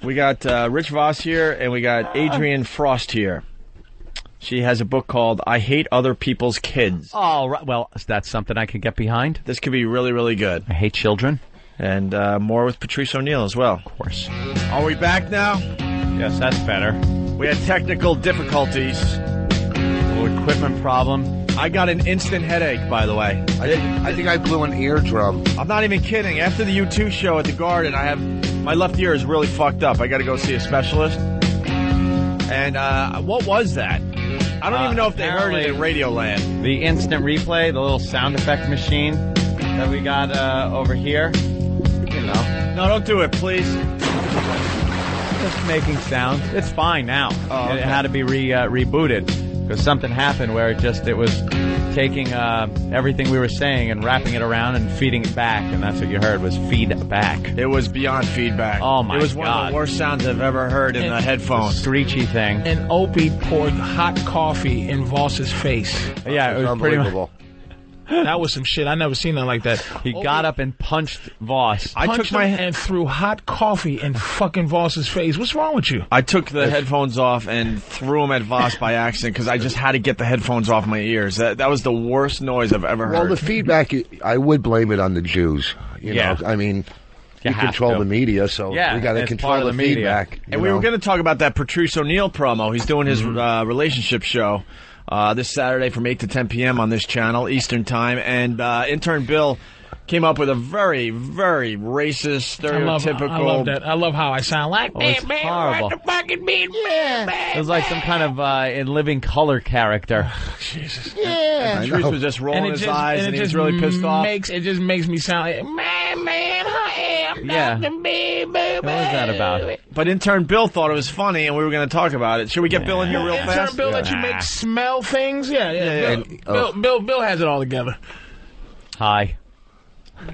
We got Rich Voss here, and we got Adrianne Frost here. She has a book called I Hate Other People's Kids. Oh, right. Well, that's something I can get behind. This could be really, really good. I hate children. And more with Patrice O'Neill as well. Of course. Are we back now? Yes, that's better. We had technical difficulties. A little equipment problem. I got an instant headache, by the way. I think I blew an eardrum. I'm not even kidding. After the U2 show at the Garden, my left ear is really fucked up. I got to go see a specialist. And what was that? I don't even know if they heard it in Radioland. The instant replay, the little sound effect machine that we got over here. You know. No, don't do it, please. Just making sounds. It's fine now. Oh, okay. It had to be rebooted because something happened where it was taking everything we were saying and wrapping it around and feeding it back, and that's what you heard was feedback. It was beyond feedback. Oh, my God. It was one of the worst sounds I've ever heard in the headphones. Screechy thing. And Opie poured hot coffee in Voss's face. Yeah, it was unbelievable. That was some shit. I never seen nothing like that. He got up and punched Voss. I took my and threw hot coffee in fucking Voss's face. What's wrong with you? I took the headphones off and threw them at Voss by accident because I just had to get the headphones off my ears. That was the worst noise I've ever heard. Well, the feedback, I would blame it on the Jews. You know, I mean, you control the media, so we got to control the feedback. And we were going to talk about that Patrice O'Neill promo. He's doing his relationship show this Saturday from 8 to 10 p.m. on this channel, Eastern Time. And intern Bill came up with a very, very racist, stereotypical... I love that. I love how I sound like... it's horrible. What the fucking mean? It was like some kind of in living color character. Jesus. Yeah. And Patrice was just rolling his eyes and he was really pissed off. It just makes me sound like... Man, I am not the baby. What was that about? But intern Bill thought it was funny and we were going to talk about it. Should we get Bill in here real fast? Intern Bill let you make smell things? Yeah. Bill has it all together. Hi.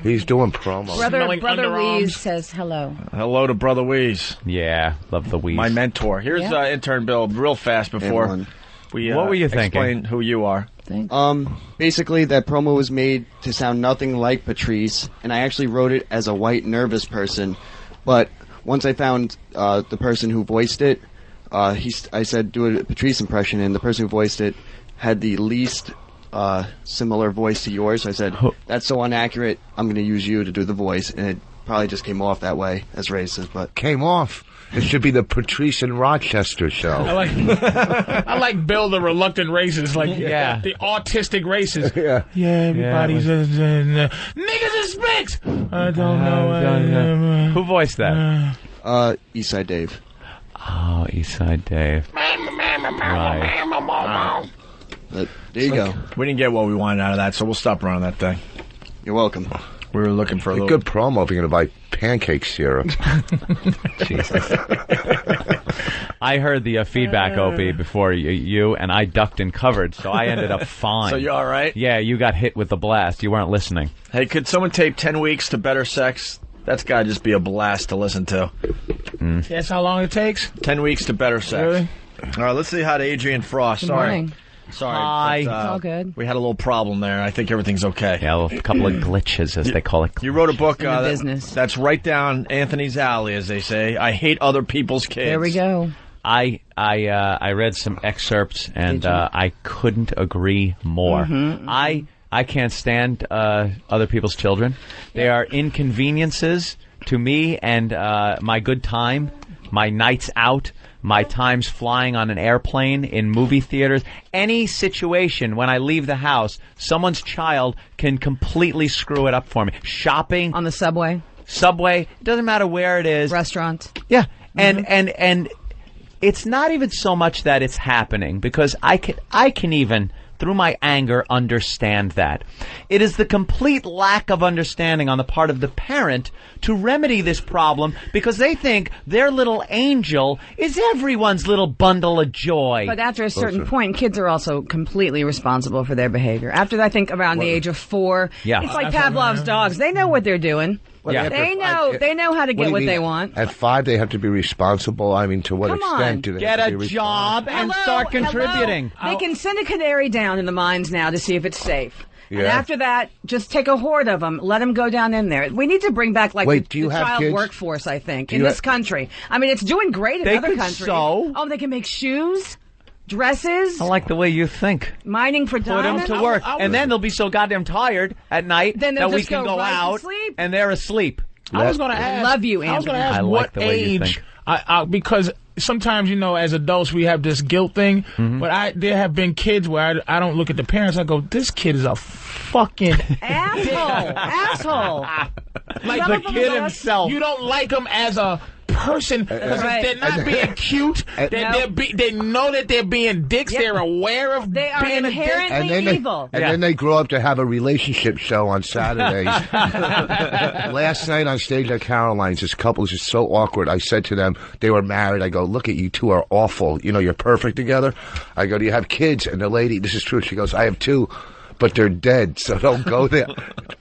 He's doing promo. Brother Weeze says hello. Hello to Brother Weeze. Yeah, love the Weeze. My mentor. Here's intern Bill real fast before we what were you explain who you are. Basically, that promo was made to sound nothing like Patrice, and I actually wrote it as a white, nervous person. But once I found the person who voiced it, I said, do a Patrice impression, and the person who voiced it had the least similar voice to yours. So I said, that's so inaccurate, I'm going to use you to do the voice. And it probably just came off that way as racist. But came off. It should be the Patrice and Rochester show. I like Bill the reluctant racist, like the autistic racist. Everybody's niggas and spicks. I don't know. Who voiced that? Eastside Dave. Oh, Eastside Dave. Right. But there you go. We didn't get what we wanted out of that, so we'll stop running that thing. You're welcome. We were looking for a good promo if you're going to buy pancake syrup. Jesus. I heard the feedback, Opie, before you, and I ducked and covered, so I ended up fine. So you all right? Yeah, you got hit with the blast. You weren't listening. Hey, could someone tape 10 weeks to better sex? That's got to just be a blast to listen to. That's how long it takes? 10 weeks to better sex. Really? All right, let's say hi to Adrianne Frost. Good morning. Sorry. Hi. It's all good. We had a little problem there. I think everything's okay. Yeah, a couple of glitches, as they call it. You wrote a book business. that's right down Anthony's alley, as they say. I hate other people's kids. There we go. I read some excerpts, and I couldn't agree more. I can't stand other people's children. They are inconveniences to me and my good time, my nights out, my times flying on an airplane, in movie theaters. Any situation when I leave the house, someone's child can completely screw it up for me. Shopping. On the subway. It doesn't matter where it is. Restaurant. Yeah. And it's not even so much that it's happening, because I can even, through my anger, understand that. It is the complete lack of understanding on the part of the parent to remedy this problem, because they think their little angel is everyone's little bundle of joy. But after a certain point, kids are also completely responsible for their behavior. After, I think, around the age of 4, it's like Pavlov's dogs. They know what they're doing. Yeah. They know how to get what they want. At 5, they have to be responsible. I mean, to what extent do they get have to a be job and start contributing? They can send a canary down in the mines now to see if it's safe. And after that, just take a horde of them. Let them go down in there. We need to bring back the child workforce, I think, in this country. I mean, it's doing great in other countries. Oh, they can make shoes. Dresses. I like the way you think. Mining for diamonds. Put them to work. And then they'll be so goddamn tired at night that we can go out and they're asleep. I was going to ask. I love you, Andrew. I was going to ask what age, because sometimes, as adults we have this guilt thing, but there have been kids where I don't look at the parents, I go, this kid is a fucking asshole. Like the kid himself. You don't like him as a person because they're not being cute. They know that they're being dicks. Yep. They're aware of they are being inherently evil. And then they grow up to have a relationship show on Saturdays. Last night on stage at Caroline's, this couple was just so awkward. I said to them, they were married. I go, look at you two are awful. You're perfect together. I go, do you have kids? And the lady, this is true. She goes, I have 2. But they're dead, so don't go there.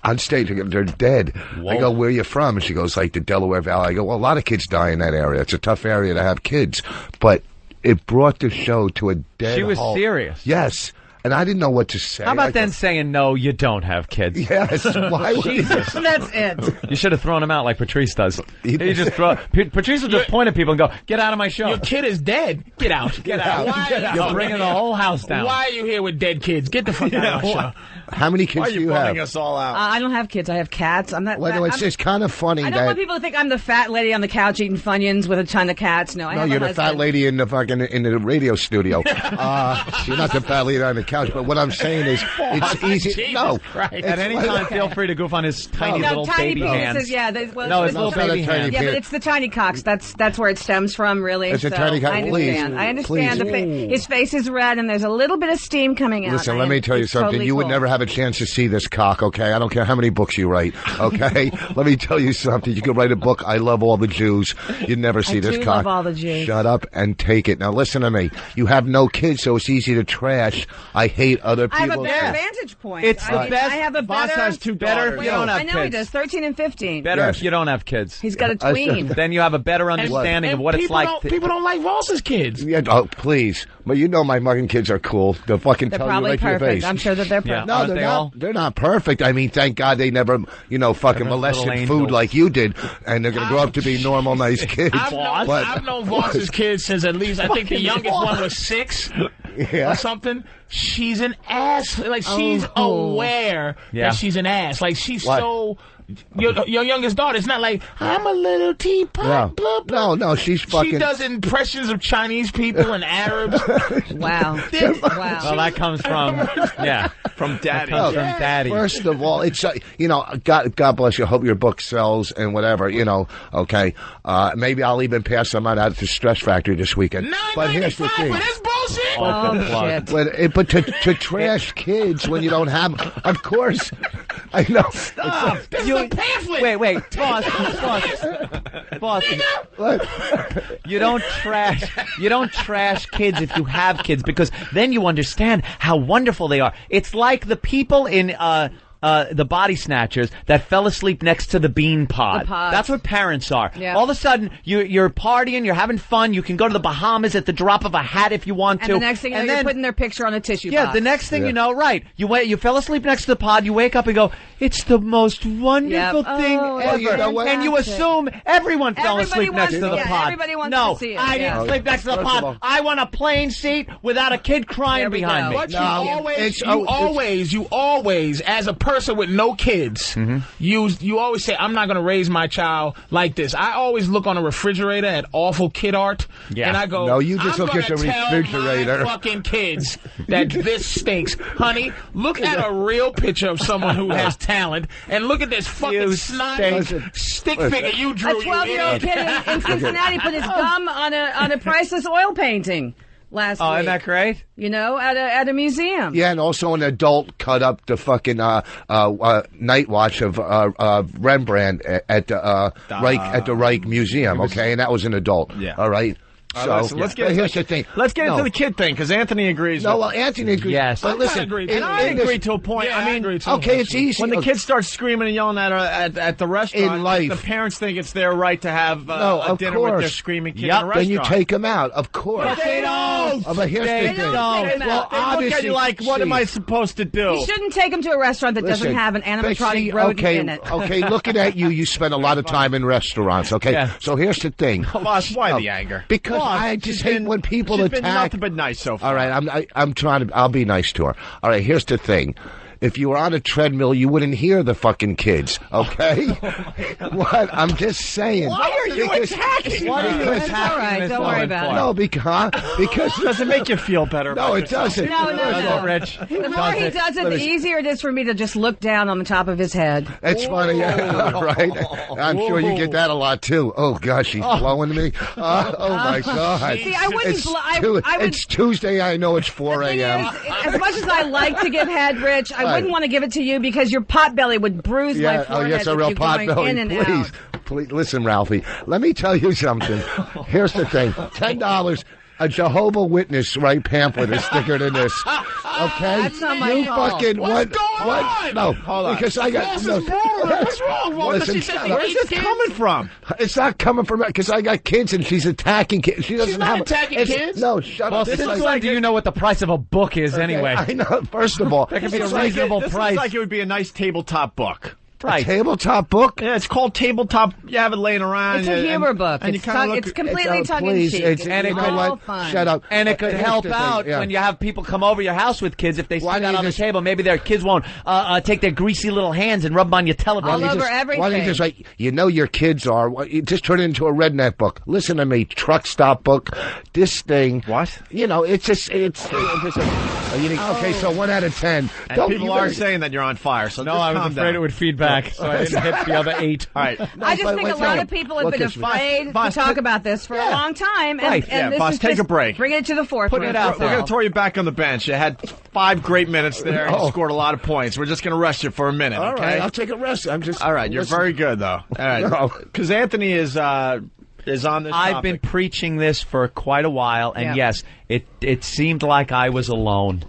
On stage, they're dead. Whoa. I go, where are you from? And she goes, like the Delaware Valley. I go, well, a lot of kids die in that area. It's a tough area to have kids. But it brought the show to a dead She was halt. Serious. Yes. And I didn't know what to say. How about then saying, no, you don't have kids? Yes. Why? Jesus. That's it. You should have thrown him out like Patrice does. Patrice will just point at people and go, get out of my show. Your kid is dead. Get out. Get out. You're bringing the whole house down. Why are you here with dead kids? Get the fuck out of my show. How many kids do you have? Why are you us all out? I don't have kids. I have cats. I'm not. Well, it's just kind of funny I don't want people to think I'm the fat lady on the couch eating Funyuns with a ton of cats. No, you're the fat lady in the radio studio. You're not the fat lady on the couch. But what I'm saying is, it's easy. No, at any time, feel free to goof on his tiny little tiny baby penises, hands. Yeah, his little baby hands. Yeah, but it's the tiny cocks. That's where it stems from, really. It's a tiny cock. I understand. His face is red, and there's a little bit of steam coming out. Listen, let me tell you something. Totally you would never have a chance to see this cock, okay? I don't care how many books you write, okay? Let me tell you something. You could write a book, I Love All the Jews. You'd never see this cock. I love all the Jews. Shut up and take it. Now listen to me. You have no kids, so it's easy to trash. I hate other people. I have a better vantage point. It's the best. I have a Boss has 2 daughters. You don't have kids. I know he does, 13 and 15. Better if you don't have kids. He's got a tween. Then you have a better understanding of what it's like. People don't like Voss's kids. Yeah, please. But my fucking kids are cool. They'll fucking tell you right to your face. I'm sure that they're perfect. No, they're not. They're not perfect. I mean, thank God they never, fucking molested food like you did, and they're going to grow up to be normal, nice kids. I've known Voss's kids since at least, I think the youngest one was 6 or something. She's an ass. Like, she's aware that she's an ass. Like, she's so... Your youngest daughter, it's not like, I'm a little teapot, blah, blah. No, she's fucking... She does impressions of Chinese people and Arabs. Wow. Well, that comes from, from Daddy. From Daddy. First of all, it's, God bless you. I hope your book sells and whatever, okay. Maybe I'll even pass some out at the Stress Factory this weekend. But here's the thing. This bullshit. Shit. But to trash kids when you don't have... Of course. I know. Stop. A pamphlet. Wait, boss. You don't trash kids if you have kids, because then you understand how wonderful they are. It's like the people in the body snatchers that fell asleep next to the bean pod. That's what parents are. Yeah. All of a sudden, you're partying, you're having fun, you can go to the Bahamas at the drop of a hat if you want to. And the next thing you know, you're putting their picture on a tissue box. Yeah, the next thing you know, right. You fell asleep next to the pod, you wake up and go, it's the most wonderful thing ever. And you assume everyone fell asleep next to the pod. Everybody wants to see it. I didn't sleep next to the pod. I want a plain seat without a kid crying behind me. But you always, as a person with no kids, you always say, I'm not going to raise my child like this. I always look on a refrigerator at awful kid art, and I go, no, you just look at the refrigerator. My fucking kids that this stinks. Honey, look at a real picture of someone who has talent, and look at this fucking snide stick figure you drew. A 12-year-old kid in Cincinnati put his gum on a priceless oil painting last week. Isn't that great? At a museum. Yeah, and also an adult cut up the fucking night watch of Rembrandt at the Reich Museum. Okay, and that was an adult. Yeah. All right. So listen, let's get here's the thing. Let's get into the kid thing because Anthony agrees. No, well, Anthony agrees. Yes, but listen, and I agree to a point. Yeah, I mean, okay, it's easy when the kids start screaming and yelling at the restaurant. In life, the parents think it's their right to have a dinner with their screaming kid in a restaurant. Then you take them out, of course. But they don't. But here's the thing. Well, they look at you like, what am I supposed to do? You shouldn't take them to a restaurant that doesn't have an animatronic rodent in it. Okay, looking at you, you spend a lot of time in restaurants, okay? Yeah. So here's the thing. Boss, why the anger? Because I just hate when people she's attack. Been nothing but nice so far. All right, I'm trying to. I'll be nice to her. All right, here's the thing. If you were on a treadmill, you wouldn't hear the fucking kids, okay? What? I'm just saying. Why are you attacking? Why are you That's all right. Don't worry about it. No, because does it make you feel better? No, it doesn't. No. Rich. The more he does it, the easier it is for me to just look down on the top of his head. It's funny, right? I'm sure you get that a lot too. Oh gosh, she's blowing me. Oh my God. See, I wouldn't. It's Tuesday. I know it's 4 a.m. As much as I like to give head, Rich, I wouldn't want to give it to you because your pot belly would bruise my forehead. Oh, yes, a real pot belly. In and Please, listen, Ralphie. Let me tell you something. Here's the thing: $10. A Jehovah Witness pamphlet is thicker than this. Okay, that's not my fault. Fucking What's going on? No, hold on. Because I got. What's wrong? Where's this coming from? It's not coming from because I got kids and she's attacking kids. She doesn't have attacking kids. No, shut Well, up. since when do you know what the price of a book is anyway? I know. First of all, that could be a reasonable this price. Looks like it would be a nice tabletop book. A tabletop book? Yeah, it's called tabletop. You have it laying around. It's a humor book. And it's completely tongue-in-cheek. And it could shut up. And it could help out when you have people come over your house with kids. If they sit down on the table, maybe their kids won't take their greasy little hands and rub them on your television. All over everything. Why don't you just your kids are. You just turn it into a redneck book. Listen to me, truck stop book. This thing. What? It's just okay. So 1 out of 10. And people are saying that you're on fire. So no, I was afraid it would feed back, so I didn't hit the other 8. All right. I just think a lot of people have been afraid to talk about this for a long time. And this boss, is take a break. Bring it to the forefront. Put it out there. We're going to throw you back on the bench. You had 5 great minutes there and you scored a lot of points. We're just going to rest you for a minute, okay? All right, I'll take a rest. All right, you're very good, though. All right. Because Anthony is on this topic. I've been preaching this for quite a while, and yes, it seemed like I was alone.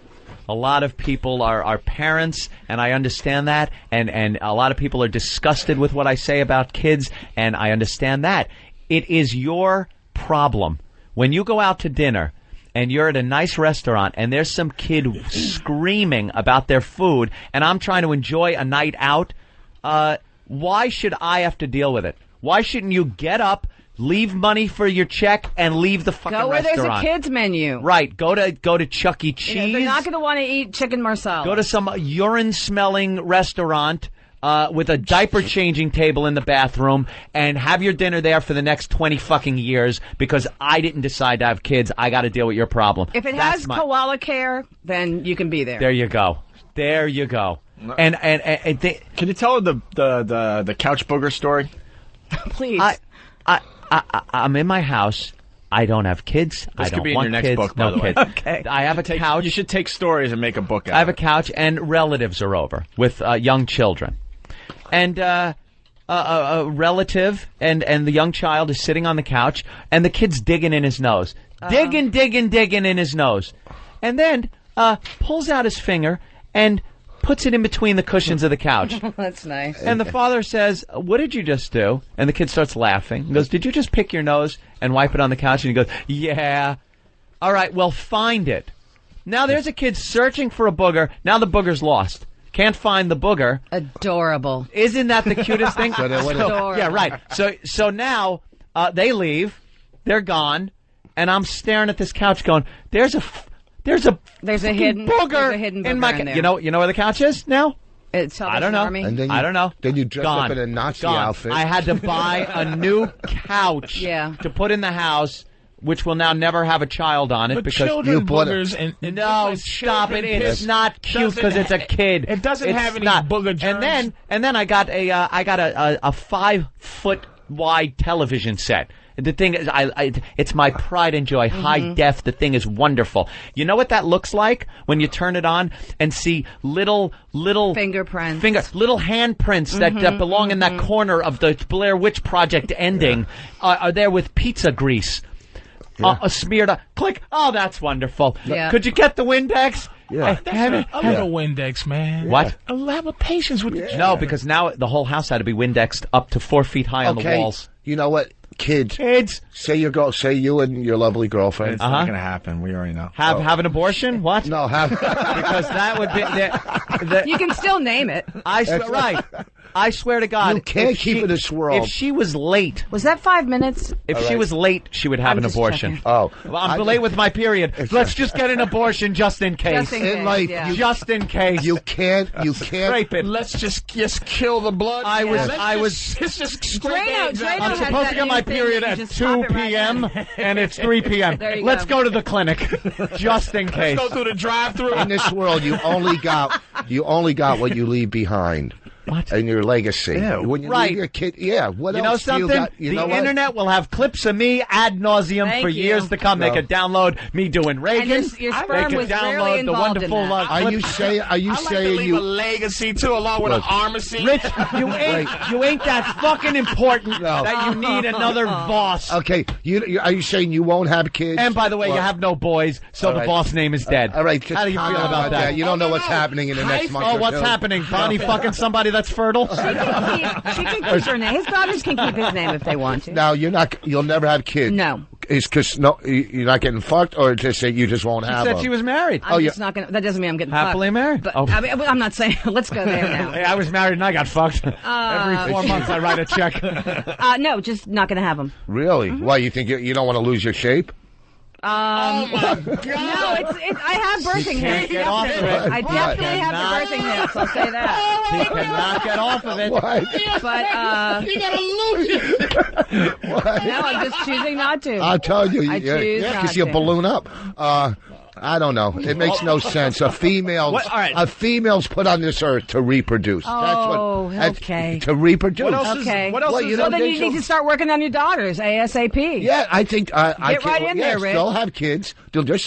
A lot of people are parents, and I understand that, and a lot of people are disgusted with what I say about kids, and I understand that. It is your problem. When you go out to dinner, and you're at a nice restaurant, and there's some kid screaming about their food, and I'm trying to enjoy a night out, why should I have to deal with it? Why shouldn't you get up, leave money for your check, and leave the fucking restaurant? Go where restaurant? there's a kids menu. Right. Go to Chuck E. Cheese. They're not going to want to eat chicken marsala. Go to some urine-smelling restaurant with a diaper-changing table in the bathroom and have your dinner there for the next 20 fucking years because I didn't decide to have kids. I got to deal with your problem. If it has koala care, then you can be there. There you go. There you go. And can you tell the couch booger story? Please. I'm in my house. I don't have kids. This I don't could be want in your next kids. book, by the way. Okay. I have a couch. You should take stories and make a book out of it. I have a couch, and relatives are over with young children. And a relative and the young child is sitting on the couch, and the kid's digging in his nose. Digging in his nose. And then pulls out his finger and puts it in between the cushions of the couch. That's nice. And the father says, "What did you just do?" And the kid starts laughing. He goes, "Did you just pick your nose and wipe it on the couch?" And he goes, "Yeah." All right, well, find it. Now there's a kid searching for a booger. Now the booger's lost. Can't find the booger. Adorable. Isn't that the cutest thing? Adorable. Yeah, right. So now they leave. They're gone. And I'm staring at this couch going, there's a hidden booger in my couch. You know where the couch is now? It's I don't know. I don't know. Then you dress up in a Nazi outfit. I had to buy a new couch to put in the house, which will now never have a child on it but because children boogers and no, stop it! It's not cute because it's a kid. It doesn't have any booger germs. And then I got a 5-foot wide television set. The thing is, it's my pride and joy. High def. The thing is wonderful. You know what that looks like when you turn it on and see little fingerprints, little handprints that belong in that corner of the Blair Witch Project ending are there with pizza grease. smeared up. Click. Oh, that's wonderful. Yeah. Could you get the Windex? Yeah. A little Windex, man. What? A lot of patience with the No, because now the whole house had to be Windexed up to 4 feet high on the walls. You know what? Kids. Say you and your lovely girlfriend. It's not going to happen. We already know. Have an abortion? What? No, because that would be... You can still name it. I swear to God. You can't keep it in this world. If she was late... Was that 5 minutes? If she was late, she would have an abortion. Checking. Oh. Well, I'm late with my period. Let's just get an abortion just in case. Just in case, Just in case. You can't. Scrape it. Let's just kill the blood. It's just scrape it. I'm supposed to get my period at 2 p.m. and it's 3 p.m. Let's go to the clinic, just in case. Let's go through the drive-thru. In this world, you only got what you leave behind. What? And your legacy. Yeah. When you leave your kid, what you else know something? do you got? You know what? Internet will have clips of me ad nauseum for years to come. They could download me doing Reagan. And your sperm was rarely the involved wonderful. in that. Are you saying leave a legacy too, along with an armacy? Rich, you ain't that fucking important that you need another boss. Okay, are you saying you won't have kids? And by the way, you have no boys, so the boss name is dead. All right, how do you feel about that? You don't know what's happening in the next month. Oh, what's happening? Bonnie fucking somebody that's fertile? She can keep her name. His daughters can keep his name if they want to. Now you'll never have kids. No. Is because you're not getting fucked, or just that you just won't have them? She said she was married. I'm just not gonna. That doesn't mean I'm getting happily fucked. married. But I mean, I'm not saying. Let's go there now. Hey, I was married and I got fucked. Every 4 months I write a check. No, just not gonna have them. Really? Why? You think you don't want to lose your shape? Oh my God! No, I have birthing hips. Get off of it. I definitely have the birthing hips. I'll say that. He cannot get off of it. Why? But You gotta lose it. no, I'm just choosing not to. I'll tell you. I choose not because you to. balloon up. I don't know. It makes no sense. A female's put on this earth to reproduce. Oh, okay. To reproduce. What else Okay. What else well, is then you need to start working on your daughters ASAP. Yeah, I think I right in there, Rick. They'll have kids.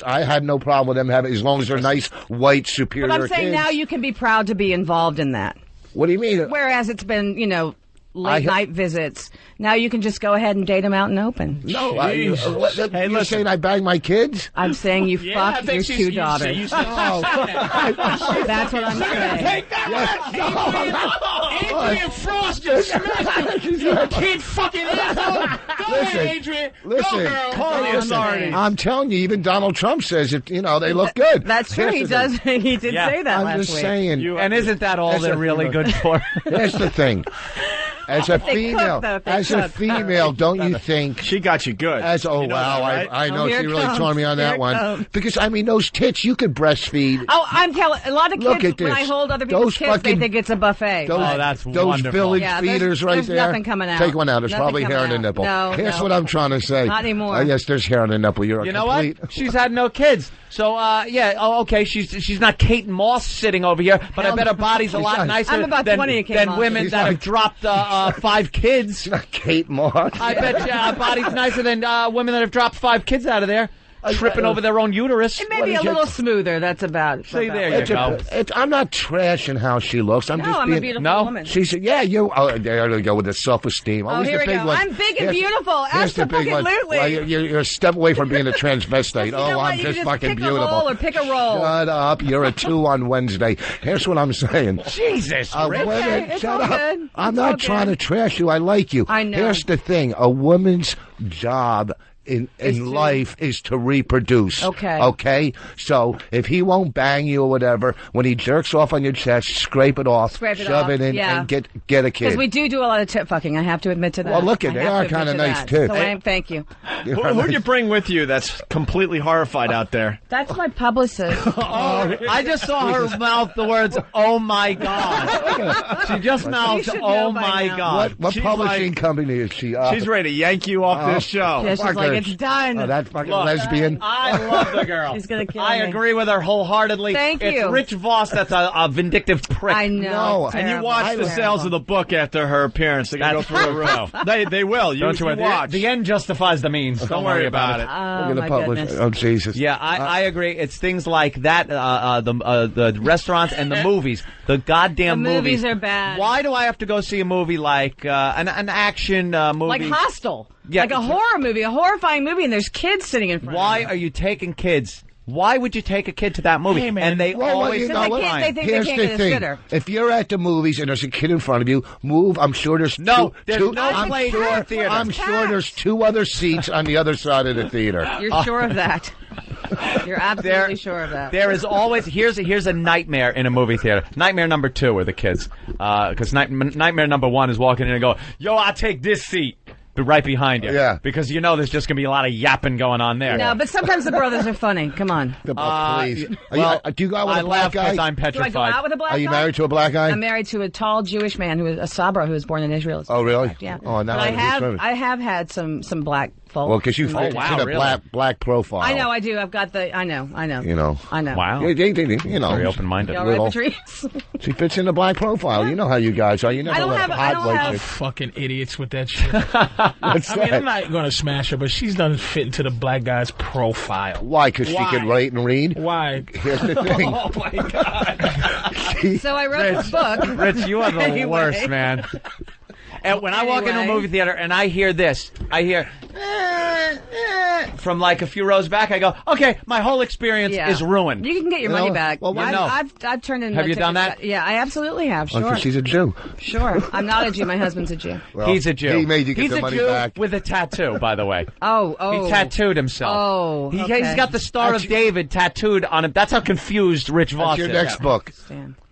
I had no problem with them having, as long as they're nice, white, superior But I'm saying kids. now you can be proud to be involved in that. What do you mean? Whereas it's been, late night visits. Now you can just go ahead and date them out in open. No, you're saying I bang my kids? I'm saying you fucked your two daughters. Oh. That's what I'm saying. Take that Adrian Frost just smashed you. Kid fucking asshole. Go ahead, Adrian. Listen. Go, girl. Call the authorities. I'm telling you, even Donald Trump says it. They look good. That's true. He does. He did say that I'm last just week. saying. And isn't that all they're really good for? That's the thing. As a female, don't you think she got you good? I know she really tore me on that one. Because those tits, you could breastfeed. Oh, I'm telling a lot of kids when I hold other people's kids, they think it's a buffet. That's those wonderful. village feeders right there's there. Nothing coming out. Take one out. There's probably hair in the nipple. No, Here's what I'm trying to say. Not anymore. Yes, there's hair in the nipple. You know what? She's had no kids. So, okay, she's not Kate Moss sitting over here, but I bet her body's a lot nicer than women that have dropped 5 kids. It's not Kate Moss. I bet you her body's nicer than women that have dropped 5 kids out of there. Tripping over their own uterus. It may be a little smoother. That's about. See, there you go. I'm not trashing how she looks. I'm a beautiful woman. She said, "Yeah, you." Oh, there we go with the self-esteem. Here we go. I'm big and beautiful. Absolutely. Well, you're a step away from being a transvestite. I'm just fucking beautiful. Pick a role or pick a role. Shut up. You're a 2 on Wednesday. Here's what I'm saying. Jesus, Rick. Shut up. I'm not trying to trash you. I like you. I know. Here's the thing. A woman's job in life is to reproduce. Okay? So if he won't bang you or whatever, when he jerks off on your chest, scrape it off, shove it in, and get a kid. Because we do a lot of tit fucking, I have to admit to that. Well, look, they are kind of nice tits. So thank you. Who'd you bring with you that's completely horrified out there? That's my publicist. I just saw her mouth the words, "Oh my God." She just mouthed, "Oh my God." What publishing company is she? She's ready to yank you off this show. Yeah, she's like, it's done. Oh, that fucking lesbian. I love the girl. She's going to kill me. I agree with her wholeheartedly. Thank you. It's Rich Voss that's a vindictive prick. I know. And you watch the sales of the book after her appearance. They're going to go through the roof. They will. You watch. The end justifies the means. Don't worry about it. Oh, my goodness. Oh, Jesus. Yeah, I agree. It's things like that, the restaurants and the movies. The goddamn movies are bad. Why do I have to go see a movie like an action movie? Like Hostel. like a horror movie, a horrifying movie, and there's kids sitting in front of you. Why are you taking kids? Why would you take a kid to that movie? Hey, man. And they always they think Here's they can't the get a thing. sitter. If you're at the movies and there's a kid in front of you, move. I'm sure there's no two place in the theater. I'm sure there's 2 other seats on the other side of the theater. You're sure of that? You're absolutely sure of that. There is always here's a nightmare in a movie theater. Nightmare number 2 are the kids, because nightmare number 1 is walking in and go, "Yo, I'll take this seat." Right behind you. Yeah. Because you know there's just going to be a lot of yapping going on there. No, but sometimes the brothers are funny. Come on. Please. Well, do you go out with a black guy? I'm Do petrified. I go out with a black guy? Are you married to a black guy? I'm married to a tall Jewish man who is a Sabra who was born in Israel. Oh, really? Yeah. Oh, now but I have had some black folk. Well, because you wow, fit a really? black profile. I know, I do. I've got the. I know. You know. I know. Wow. You know. Very open-minded. You all right, Patrice? She fits in the black profile. You know how you guys are. You never let hot white chicks. Fucking idiots with that shit. What's I mean, that? I'm not going to smash her, but she doesn't fit into the black guy's profile. Why? Because she can write and read? Why? Here's the thing. Oh, my God. So I wrote this book. Rich, you are the worst, man. And when I walk into a movie theater and I hear this, I hear from like a few rows back, I go, okay, my whole experience is ruined. You can get your money back. Well, I've turned in. Have you done that? Yeah, I absolutely have. Sure. She's a Jew. Sure. I'm not a Jew. My husband's a Jew. Well, He's a Jew. He made you get He's the a money Jew back. with a tattoo, by the way. Oh. He tattooed himself. Oh, He's okay. got the Star of David tattooed on him. That's how confused Rich Voss That's is. your next book.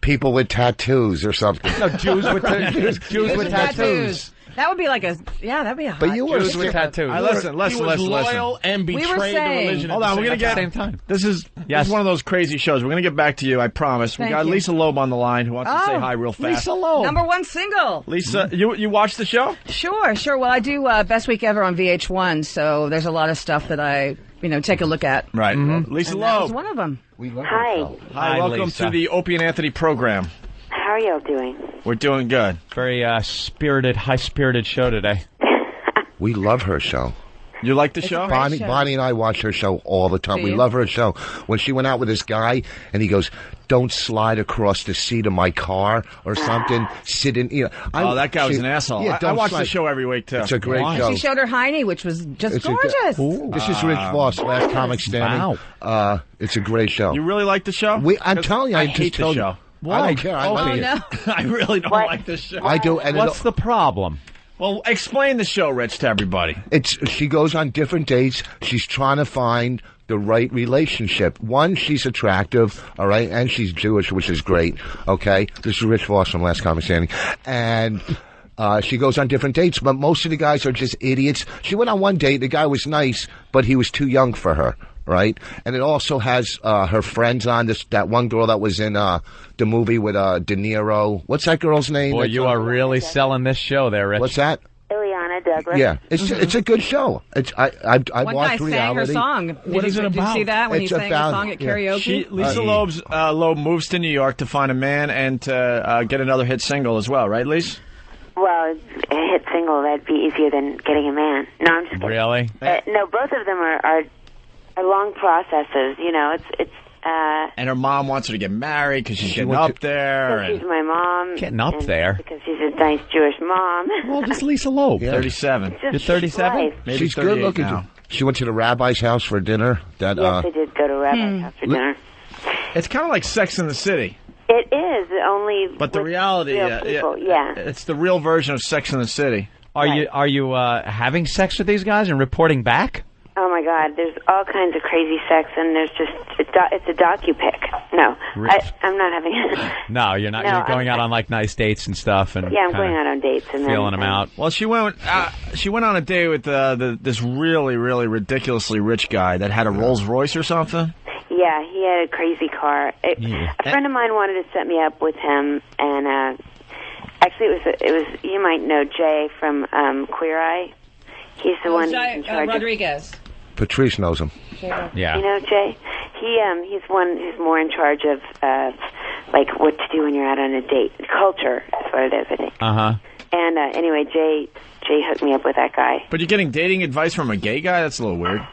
People with tattoos or something. No, Jews with tattoos. That would be like that'd be a hot But you were Jews with tattoos. Listen. He was loyal and betrayed the religion. Hold on, we're gonna At the same time. This is one of those crazy shows. We're gonna get back to you. I promise. We Thank got you. Lisa Loeb on the line who wants to say hi real fast. Lisa Loeb. #1 single. Lisa, you watched the show? Sure. Well, I do Best Week Ever on VH1, so there's a lot of stuff that I take a look at. Right. Lisa And that was Loeb. one of them. Hi. Hi, welcome Lisa. to the Opie and Anthony program. How are y'all doing? We're doing good. Very high-spirited show today. We love her show. You like the show? Bonnie and I watch her show all the time. Do We you? love her show. When she went out with this guy and he goes, "Don't slide across the seat of my car" or something. Sit in. That guy was an asshole. Yeah, I watch slide. the show every week too. It's a great show. She showed her hiney, which was just gorgeous. This is Rich Voss, last comic standing. Wow. It's a great show. You really like the show? I'm telling you, I I hate just the told show. you. I don't care. I like it. No. I really don't like this show. I do. And What's the problem? Well, explain the show, Rich, to everybody. She goes on different dates. She's trying to find the right relationship. One, she's attractive, all right, and she's Jewish, which is great, okay? This is Rich Voss from Last Comic Standing. And she goes on different dates, but most of the guys are just idiots. She went on one date. The guy was nice, but he was too young for her. Right, and it also has her friends on that one girl that was in the movie with De Niro. What's that girl's name? Boy, you are really selling this show there, Rich. What's that? Ileana Douglas. Yeah, it's a good show. I One watched guy sang her reality. song. What is it Did you about? see that when It's he sang about- her song at yeah. karaoke? Lisa Loeb moves to New York to find a man and to get another hit single as well, right, Lisa? Well, a hit single, that'd be easier than getting a man. No, I'm just kidding. Really? No, both of them are long processes. It's And her mom wants her to get married because she's getting went up there. she's And my mom. Getting up and there? Because she's a nice Jewish mom. Well, just Lisa Loeb. 37. Just You're 37? life. Maybe She's 38 good looking. now. She went to the rabbi's house for dinner. Yes, I did go to Rabbi's house for dinner. It's kind of like Sex in the City. It is only. But the with reality, real people. Yeah. it's the real version of Sex in the City. Are you having sex with these guys and reporting back? Oh my God! There's all kinds of crazy sex, and there's just it's a docu-pic. No, I'm not having it. No, you're not. No, You're going I'm- out on like nice dates and stuff, and Yeah, I'm kinda going out on dates and feeling then, them out. Well, she went on a date with this really, really ridiculously rich guy that had a Rolls Royce or something. Yeah, he had a crazy car. A friend of mine wanted to set me up with him, and actually, it was you might know Jay from Queer Eye. He's the one who's in charge Rodriguez. Patrice knows him. Yeah. You know Jay? He's one who's more in charge of like what to do when you're out on a date. Culture is what it is, I think. And anyway, Jay hooked me up with that guy. But you're getting dating advice from a gay guy? That's a little weird.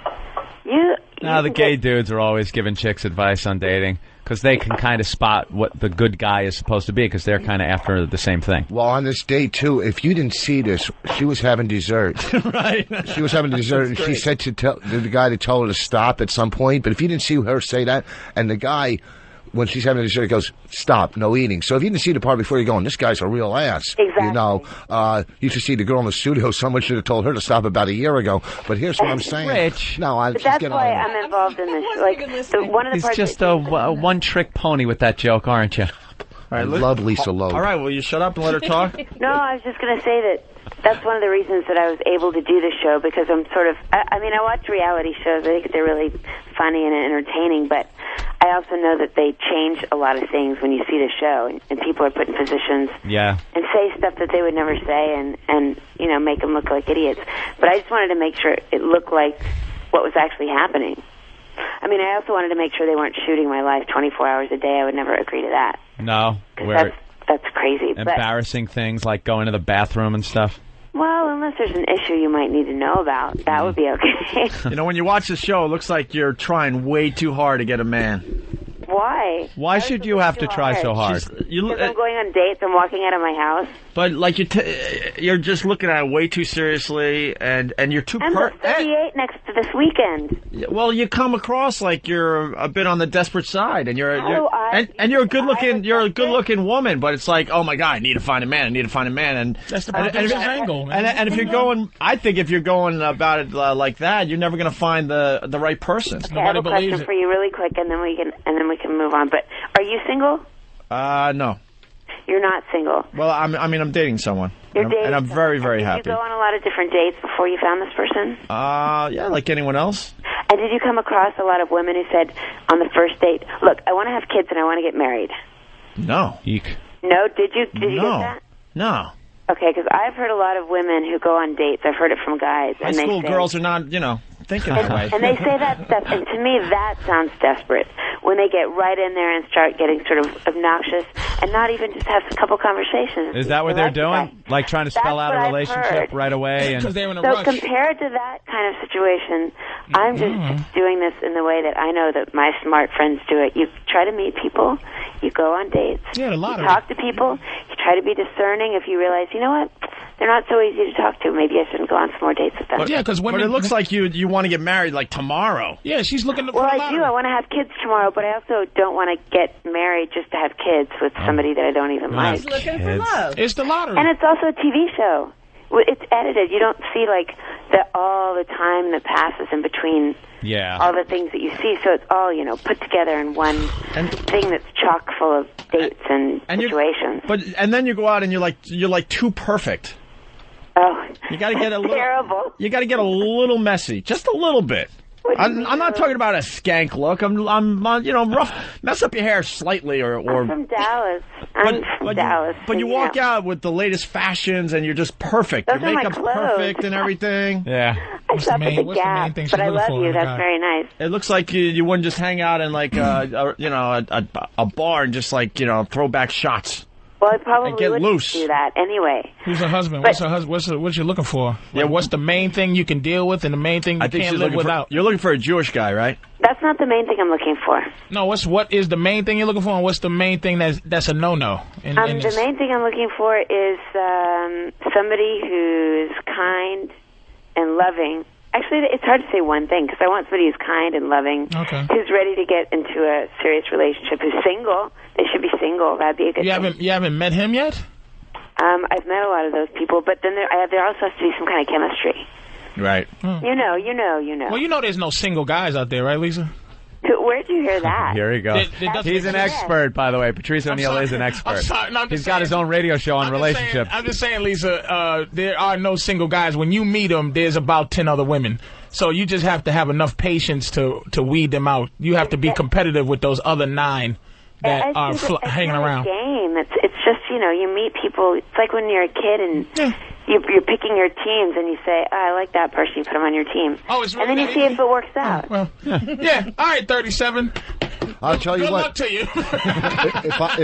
You No, the gay dudes are always giving chicks advice on dating. because they can kind of spot what the good guy is supposed to be because they're kind of after the same thing. Well, on this date, too, if you didn't see this, she was having dessert. Right. She was having dessert, and she said to the guy to tell her to stop at some point. But if you didn't see her say that, and the guy, when she's having dessert, goes, stop, no eating. So if you didn't see the part before, you're going, this guy's a real ass. Exactly. You know, you should see the girl in the studio. Someone should have told her to stop about a year ago. But here's what I'm saying. Rich. No, but that's why I'm involved in this. Like, one of the He's parts just a one-trick pony with that joke, aren't you? I love Lisa Loeb. All right, will you shut up and let her talk? No, I was just going to say that's one of the reasons that I was able to do this show, because I'm sort of, I mean, I watch reality shows. I think they're really funny and entertaining, but I also know that they change a lot of things when you see the show, and people are put in positions and say stuff that they would never say and you know, make them look like idiots. But I just wanted to make sure it looked like what was actually happening. I mean, I also wanted to make sure they weren't shooting my life 24 hours a day. I would never agree to that. No. That's crazy. Embarrassing things like going to the bathroom and stuff. Well, unless there's an issue you might need to know about, that would be okay. You know, when you watch the show, it looks like you're trying way too hard to get a man. Why? Why should you have to try so hard? Because I'm going on dates. I'm walking out of my house. But like you're just looking at it way too seriously, and you're too. I'm 38 next to this weekend. Well, you come across like you're a bit on the desperate side, and you're a good looking woman. But it's like, oh my God, I need to find a man. I need to find a man, and that's the angle. And if you're going, I think if you're going about it like that, you're never going to find the right person. Okay, I have a question for you, really quick, and then we can move on. But are you single? No. You're not single. Well, I'm dating someone. You're dating, and I'm very, very happy. Did you go on a lot of different dates before you found this person? Yeah, like anyone else. And did you come across a lot of women who said on the first date, "Look, I want to have kids and I want to get married"? No. Eek. No, did you get that? No. Okay, because I've heard a lot of women who go on dates. I've heard it from guys. High school girls are not, thinking that way. And they say that stuff, and to me that sounds desperate. When they get right in there and start getting sort of obnoxious and not even just have a couple conversations. Is that what they're doing? Like trying to spell out a relationship right away? Because they're in a rush. So compared to that kind of situation, I'm just doing this in the way that I know that my smart friends do it. You try to meet people. You go on dates. Yeah, a lot you talk to people. You try to be discerning. If you realize, you know what, they're not so easy to talk to, maybe I shouldn't go on some more dates with them. But, yeah, because women. But it looks like you want to get married like tomorrow. Yeah, she's looking. Well, I do. I want to have kids tomorrow, but I also don't want to get married just to have kids with somebody that I don't even like. She's looking for love. It's the lottery, and it's also a TV show. It's edited. You don't see like all the time that passes in between. Yeah. All the things that you see, so it's all, put together in one thing that's chock full of dates and situations. And then you go out and you're like too perfect. Oh, you got to get a little terrible. You got to get a little messy, just a little bit. I'm not talking about a skank look. I'm rough. Mess up your hair slightly, or. I'm from Dallas. I'm from Dallas. But you walk out with the latest fashions, and you're just perfect. Those your makeup's perfect and everything. Yeah. I shop at the Gap, but I love you. That's very nice. It looks like you wouldn't just hang out in like a bar and just throw back shots. Well, I probably wouldn't loose. do that anyway. Who's her husband? What's her husband? What you looking for? Like, what's the main thing you can deal with, and the main thing you can't live without? You're looking for a Jewish guy, right? That's not the main thing I'm looking for. No, what is the main thing you're looking for, and what's the main thing that's a no-no? The main thing I'm looking for is somebody who's kind and loving. Actually, it's hard to say one thing, because I want somebody who's kind and loving, who's ready to get into a serious relationship, who's single. They should be single. That'd be a good thing. You haven't met him yet? I've met a lot of those people, but then there also has to be some kind of chemistry. Right. You know. Well, there's no single guys out there, right, Lisa? Where'd you hear that? Here he goes. He's an expert, by the way. Patrice O'Neill is an expert. He's got his own radio show on relationships. I'm just saying, Lisa, there are no single guys. When you meet them, there's about 10 other women. So you just have to have enough patience to weed them out. You have to be competitive with those other 9 that are hanging around. Game. It's just, you meet people. It's like when you're a kid and... Yeah. You're picking your teams, and you say, I like that person, you put them on your team. Oh, it's really and then you see if it works out. Well, yeah. All right, 37. I'll tell you Good what. luck to you. What?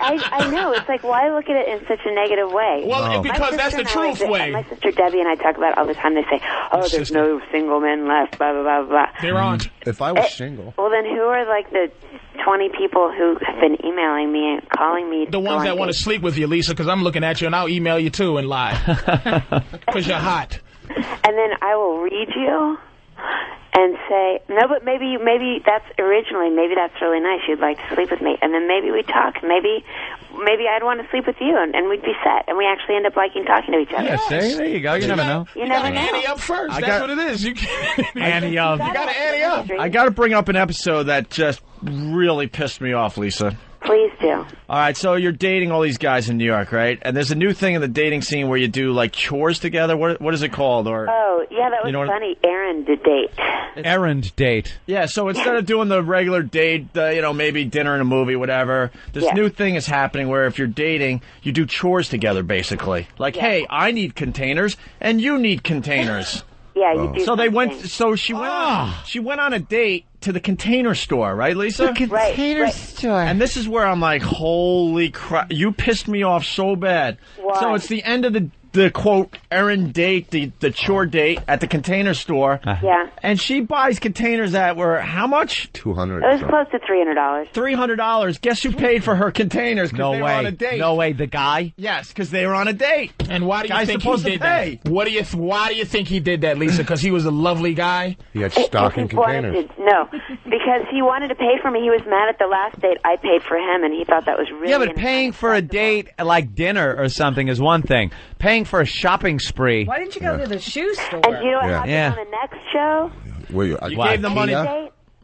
I know. It's like, why look at it in such a negative way? Well, because that's the truth way. My sister Debbie and I talk about it all the time. They say, oh, there's no single men left, blah, blah, blah, blah. There aren't. If I was single. Well, then who are, like, the 20 people who have been emailing me and calling me? The ones that want to sleep with you, Lisa, because I'm looking at you, and I'll email you, too, and lie. Because you're hot. And then I will read you and say, no, but maybe that's really nice. You'd like to sleep with me. And then maybe we talk. Maybe I'd want to sleep with you, and we'd be set. And we actually end up liking talking to each other. Yeah, see? There you go. You never know. You never know. Ante up first. That's what it is. You ante up. You got to ante up. I got to bring up an episode that just really pissed me off, Lisa. Please do. All right, so you're dating all these guys in New York, right? And there's a new thing in the dating scene where you do, like, chores together. What is it called? Or yeah, that was funny. Errand date. Errand date. Yeah, so instead of doing the regular date, maybe dinner and a movie, whatever, this new thing is happening where if you're dating, you do chores together, basically. Like, hey, I need containers, and you need containers. Yeah, you do. So they went. So she went. She went on a date to the Container Store, right, Lisa? The Container Store. And this is where I'm like, holy crap! You pissed me off so bad. Why? So it's the end of the quote errand date, the chore date at the Container Store. Yeah. And she buys containers that were how much? $200. It was close to $300. $300. Guess who paid for her containers? No they way. were on a date. No way. The guy? Yes, because they were on a date. And why do you Guy's think he supposed to did pay. that? Why do you think he did that, Lisa? Because he was a lovely guy? He had stock in containers. No, because he wanted to pay for me. He was mad at the last date I paid for him, and he thought that was really... Yeah, but paying for a date like dinner or something is one thing. Paying for a shopping spree. Why didn't you go to the shoe store? And do you know what happened on the next show? You gave the money.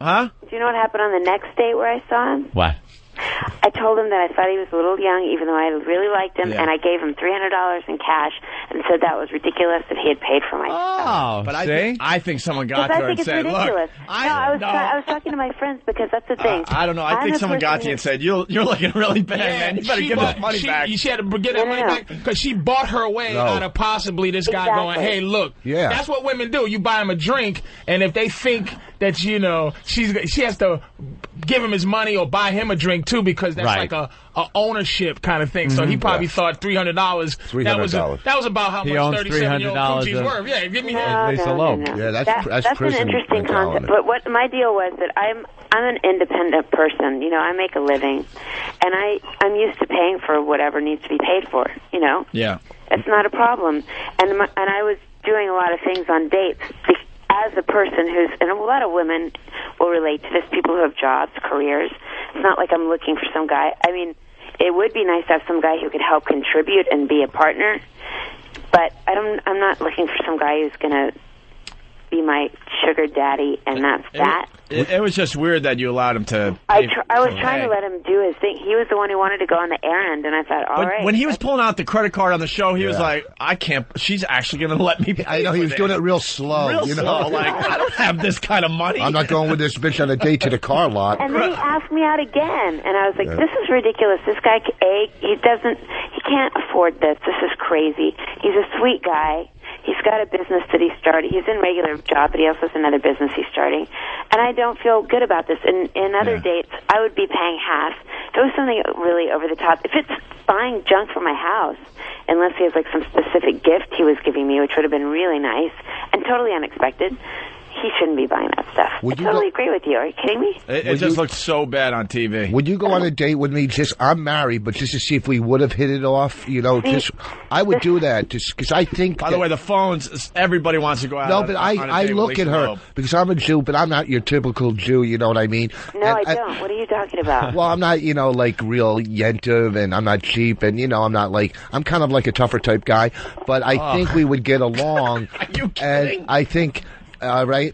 Huh? Do you know what happened on the next date where I saw him? What? I told him that I thought he was a little young, even though I really liked him, and I gave him $300 in cash and said that was ridiculous that he had paid for my stuff. But I think someone got to her and said, ridiculous. look, I was talking to my friends because that's the thing. I don't know. I think someone got to you and said, you're looking really bad, man. You better give this money back. She had to get that money back because she bought her way out of possibly this guy going, hey, look, that's what women do. You buy them a drink, and if they think that, she has to give him his money or buy him a drink, too, because that's like a ownership kind of thing. So he probably thought $300. That was about how much 37-year-old coochie's worth. Yeah, give me Lisa Loeb. Yeah, that's an interesting concept. But what my deal was that I'm an independent person. I make a living, and I'm used to paying for whatever needs to be paid for. Yeah, it's not a problem. And I was doing a lot of things on dates. As a person and a lot of women will relate to this, people who have jobs, careers. It's not like I'm looking for some guy. I mean, it would be nice to have some guy who could help contribute and be a partner, but I'm not looking for some guy who's going to be my sugar daddy, and that's that. It was just weird that you allowed him to... I was trying to let him do his thing. He was the one who wanted to go on the errand, and I thought, all right. When he was pulling out the credit card on the show, he was like, I can't... She's actually going to let me pay. I know, he was doing it real slow. Slow. Like, I don't have this kind of money. I'm not going with this bitch on a date to the car lot. And then he asked me out again, and I was like, this is ridiculous. This guy, he can't afford this. This is crazy. He's a sweet guy. He's got a business that he started. He's in regular job, but he also has another business he's starting. And I don't feel good about this. In other dates, I would be paying half. If it was something really over the top, if it's buying junk for my house, unless he has like some specific gift he was giving me, which would have been really nice and totally unexpected, he shouldn't be buying that stuff. I totally agree with you. Are you kidding me? It just looked so bad on TV. Would you go on a date with me? I'm married, but just to see if we would have hit it off. I would do that just because I think. By the way, the phones. Everybody wants to go out. No, but I look at her because I'm a Jew, but I'm not your typical Jew. You know what I mean? No, I don't. What are you talking about? Well, I'm not, like real yentiv, and I'm not cheap, and I'm not like I'm kind of like a tougher type guy. But I think we would get along. Are you kidding? And I think. Right?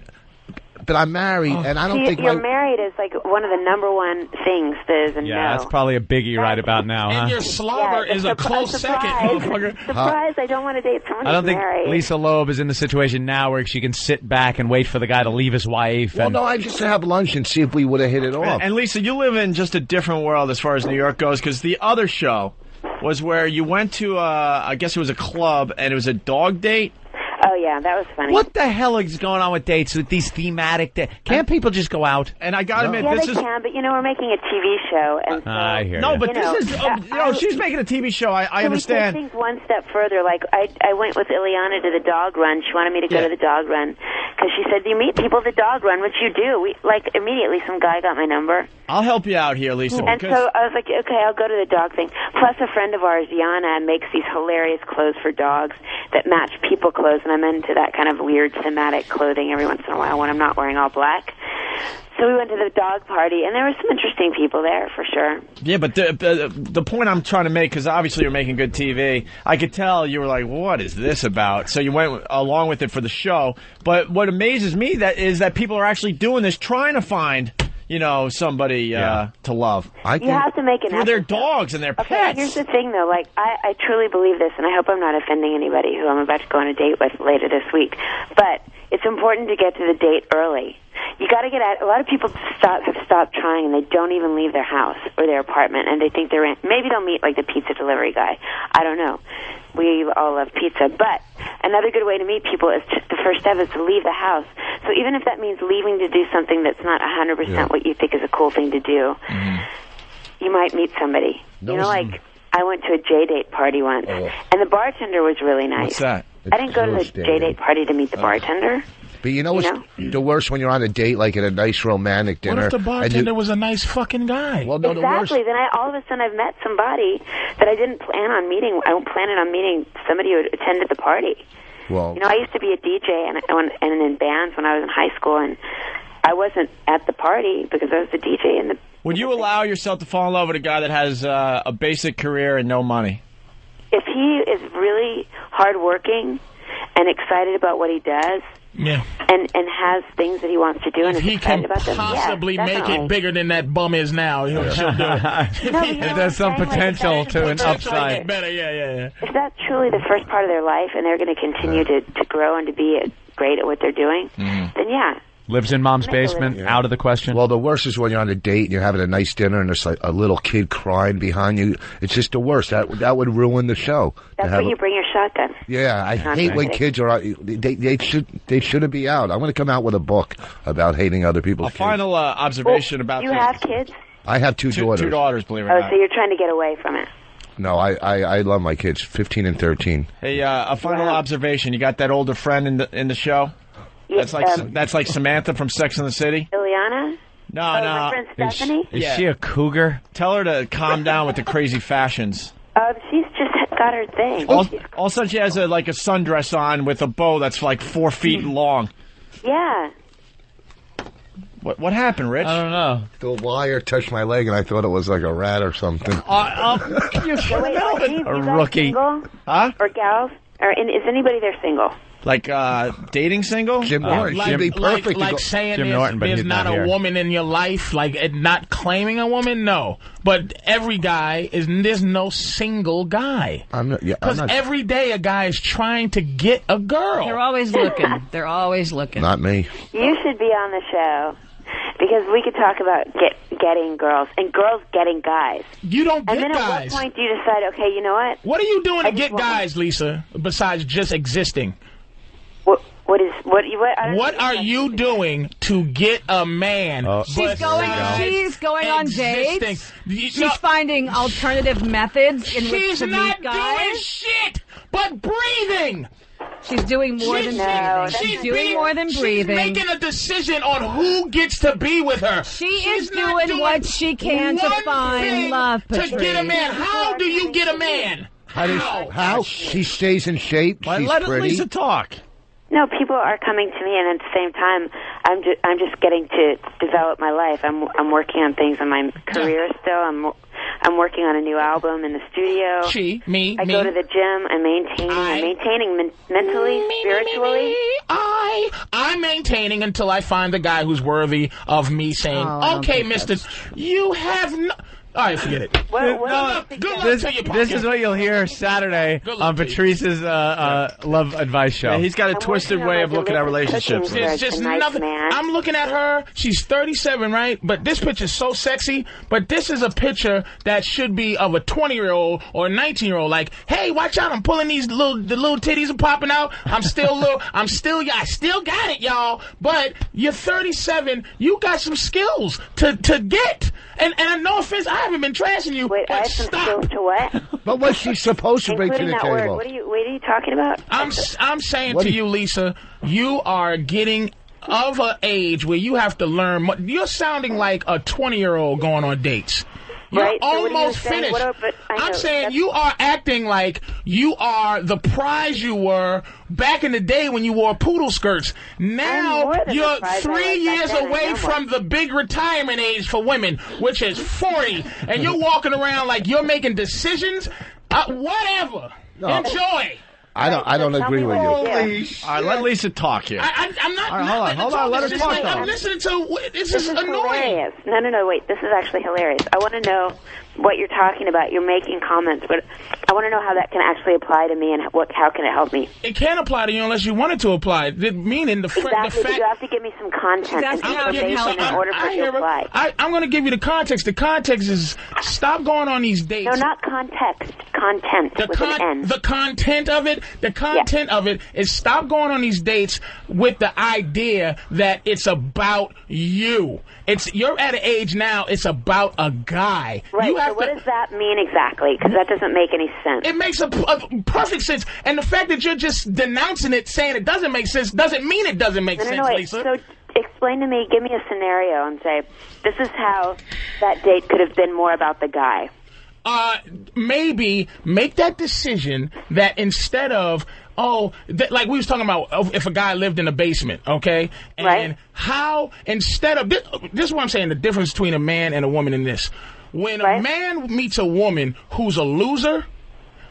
But I'm married, and I don't think you're married is like one of the number one things that is a no. Yeah, that's probably a biggie right about now, and your slobber is a close second, motherfucker. Surprise! I don't want to date someone I don't think married. Lisa Loeb is in the situation now where she can sit back and wait for the guy to leave his wife. Well, no, I just have lunch and see if we would have hit it off. And Lisa, you live in just a different world as far as New York goes, because the other show was where you went to, I guess it was a club, and it was a dog date. Oh, yeah. yeah, that was funny. What the hell is going on with dates with these thematic dates? Can't people just go out? And I gotta admit, they can, but we're making a TV show, and so, I hear no, you. but this is, she's making a TV show. I understand. We take things one step further. Like I went with Ileana to the dog run. She wanted me to go to the dog run because she said, "You meet people at the dog run, which you do." Immediately, some guy got my number. I'll help you out here, Lisa. And so I was like, okay, I'll go to the dog thing. Plus, a friend of ours, Yana, makes these hilarious clothes for dogs that match people clothes, and I'm into that kind of weird thematic clothing every once in a while when I'm not wearing all black. So we went to the dog party, and there were some interesting people there, for sure. Yeah, but the point I'm trying to make, because obviously you're making good TV, I could tell you were like, what is this about? So you went along with it for the show. But what amazes me is that people are actually doing this, trying to find, somebody to love. You have to make an effort. For their dogs and their pets. Okay, here's the thing, though. I truly believe this, and I hope I'm not offending anybody who I'm about to go on a date with later this week. But it's important to get to the date early. You got to get out. A lot of people have stopped trying, and they don't even leave their house or their apartment, and they think maybe they'll meet like the pizza delivery guy. I don't know. We all love pizza, but another good way to meet people is the first step is to leave the house. So even if that means leaving to do something that's not 100% what you think is a cool thing to do, you might meet somebody. I went to a J-date party once, and the bartender was really nice. What's that? I didn't go to the J-date party to meet the bartender. But what's the worst when you're on a date, like at a nice romantic dinner? What if the bartender was a nice fucking guy? Well, no, exactly. Then all of a sudden I've met somebody that I didn't plan on meeting. I planned on meeting somebody who attended the party. Well, I used to be a DJ and in bands when I was in high school, and I wasn't at the party because I was the DJ in the. Would you allow yourself to fall in love with a guy that has a basic career and no money? If he is really hardworking and excited about what he does, and has things that he wants to do, and is excited about them, possibly make it bigger than that bum is now, she'll do it. If there's some potential to an upside. Better, yeah. If that's truly the first part of their life, and they're going to continue to grow and to be great at what they're doing, then yeah. Lives in mom's basement, out of the question. Well, the worst is when you're on a date and you're having a nice dinner and there's like a little kid crying behind you. It's just the worst. That would ruin the show. That's when you bring your shotgun. Yeah, I hate when kids are out. They shouldn't be out. I'm going to come out with a book about hating other people's kids. A final observation about you have kids? I have two daughters. Two daughters, believe it or not. So you're trying to get away from it. No, I love my kids, 15 and 13. Hey, a final observation. You got that older friend in the show? That's like Samantha from Sex and the City. Ileana? No. My friend Stephanie? Is she a cougar? Tell her to calm down with the crazy fashions. She's just got her thing. All of a sudden she has a sundress on with a bow that's like 4 feet long. Yeah. What happened, Rich? I don't know. The wire touched my leg and I thought it was like a rat or something. A rookie. Single? Huh? Or gals? Is anybody there single? Like dating single? Jim Norton should be perfect. Like saying Jim Norton, there's not a woman in your life, like not claiming a woman, no. But every guy there's no single guy. Because every day a guy is trying to get a girl. They're always looking. They're always looking. Not me. You should be on the show. Because we could talk about getting girls and girls getting guys. You don't get guys. And then at what point do you decide, okay, you know what? What are you doing to get guys, Lisa, besides just existing? What are you doing to get a man? She's going on dates. She's finding alternative methods in which to meet guys. She's not doing shit but breathing. She's doing more than breathing. She's doing more than breathing. She's making a decision on who gets to be with her. She's doing what she can to find love, Patrice. To get a man. How do you get a man? How? She stays in shape. She's let pretty. Lisa talk. No, people are coming to me, and at the same time, I'm just getting to develop my life. I'm working on things in my career still. I'm working on a new album in the studio. I go to the gym. I'm maintaining mentally, spiritually. I'm maintaining until I find a guy who's worthy of me saying, okay, mister, you have All right, forget it. Good luck to you, this is what you'll hear Saturday on Patrice's Love Advice Show. Yeah, he's got a twisted way of looking at relationships. There's just nothing. I'm looking at her. She's 37, right? But this picture's so sexy. But this is a picture that should be of a 20-year-old or a 19-year-old. Like, hey, watch out! I'm pulling the little titties are popping out. I still got it, y'all. But you're 37. You got some skills to get. And no offense, I haven't been trashing you. Wait, I have some skills to what? But what's she supposed to bring to the that table? Word. What are you talking about? I'm saying to you, Lisa, you are getting of an age where you have to learn. You're sounding like a 20-year-old going on dates. You're right, almost finished. I'm saying you are acting like you are the prize you were back in the day when you wore poodle skirts. Now you're 3 years away from the big retirement age for women, which is 40, and you're walking around like you're making decisions. Whatever. No. Enjoy. I don't agree with you. All right, let Lisa talk here. I'm not. All right, hold on. Let her talk. I'm listening to. This is annoying. Hilarious. No, wait. This is actually hilarious. I want to know what you're talking about. You're making comments, but I want to know how that can actually apply to me and how can it help me. It can't apply to you unless you want it to apply. Meaning the fact. You have to give me some context in order for it to apply. I'm going to give you the context. The context is stop going on these dates. No, not context. Content with an N. The content of it. The content of it is stop going on these dates with the idea that it's about you. You're at an age now, it's about a guy. Right, so what does that mean exactly? Because that doesn't make any sense. It makes a perfect sense. And the fact that you're just denouncing it, saying it doesn't make sense, doesn't mean it doesn't make sense, Lisa. So explain to me, give me a scenario and say, this is how that date could have been more about the guy. Maybe make that decision that instead of, like we was talking about if a guy lived in a basement, okay? And right. How, instead of, this is what I'm saying, the difference between a man and a woman in this. When a man meets a woman who's a loser,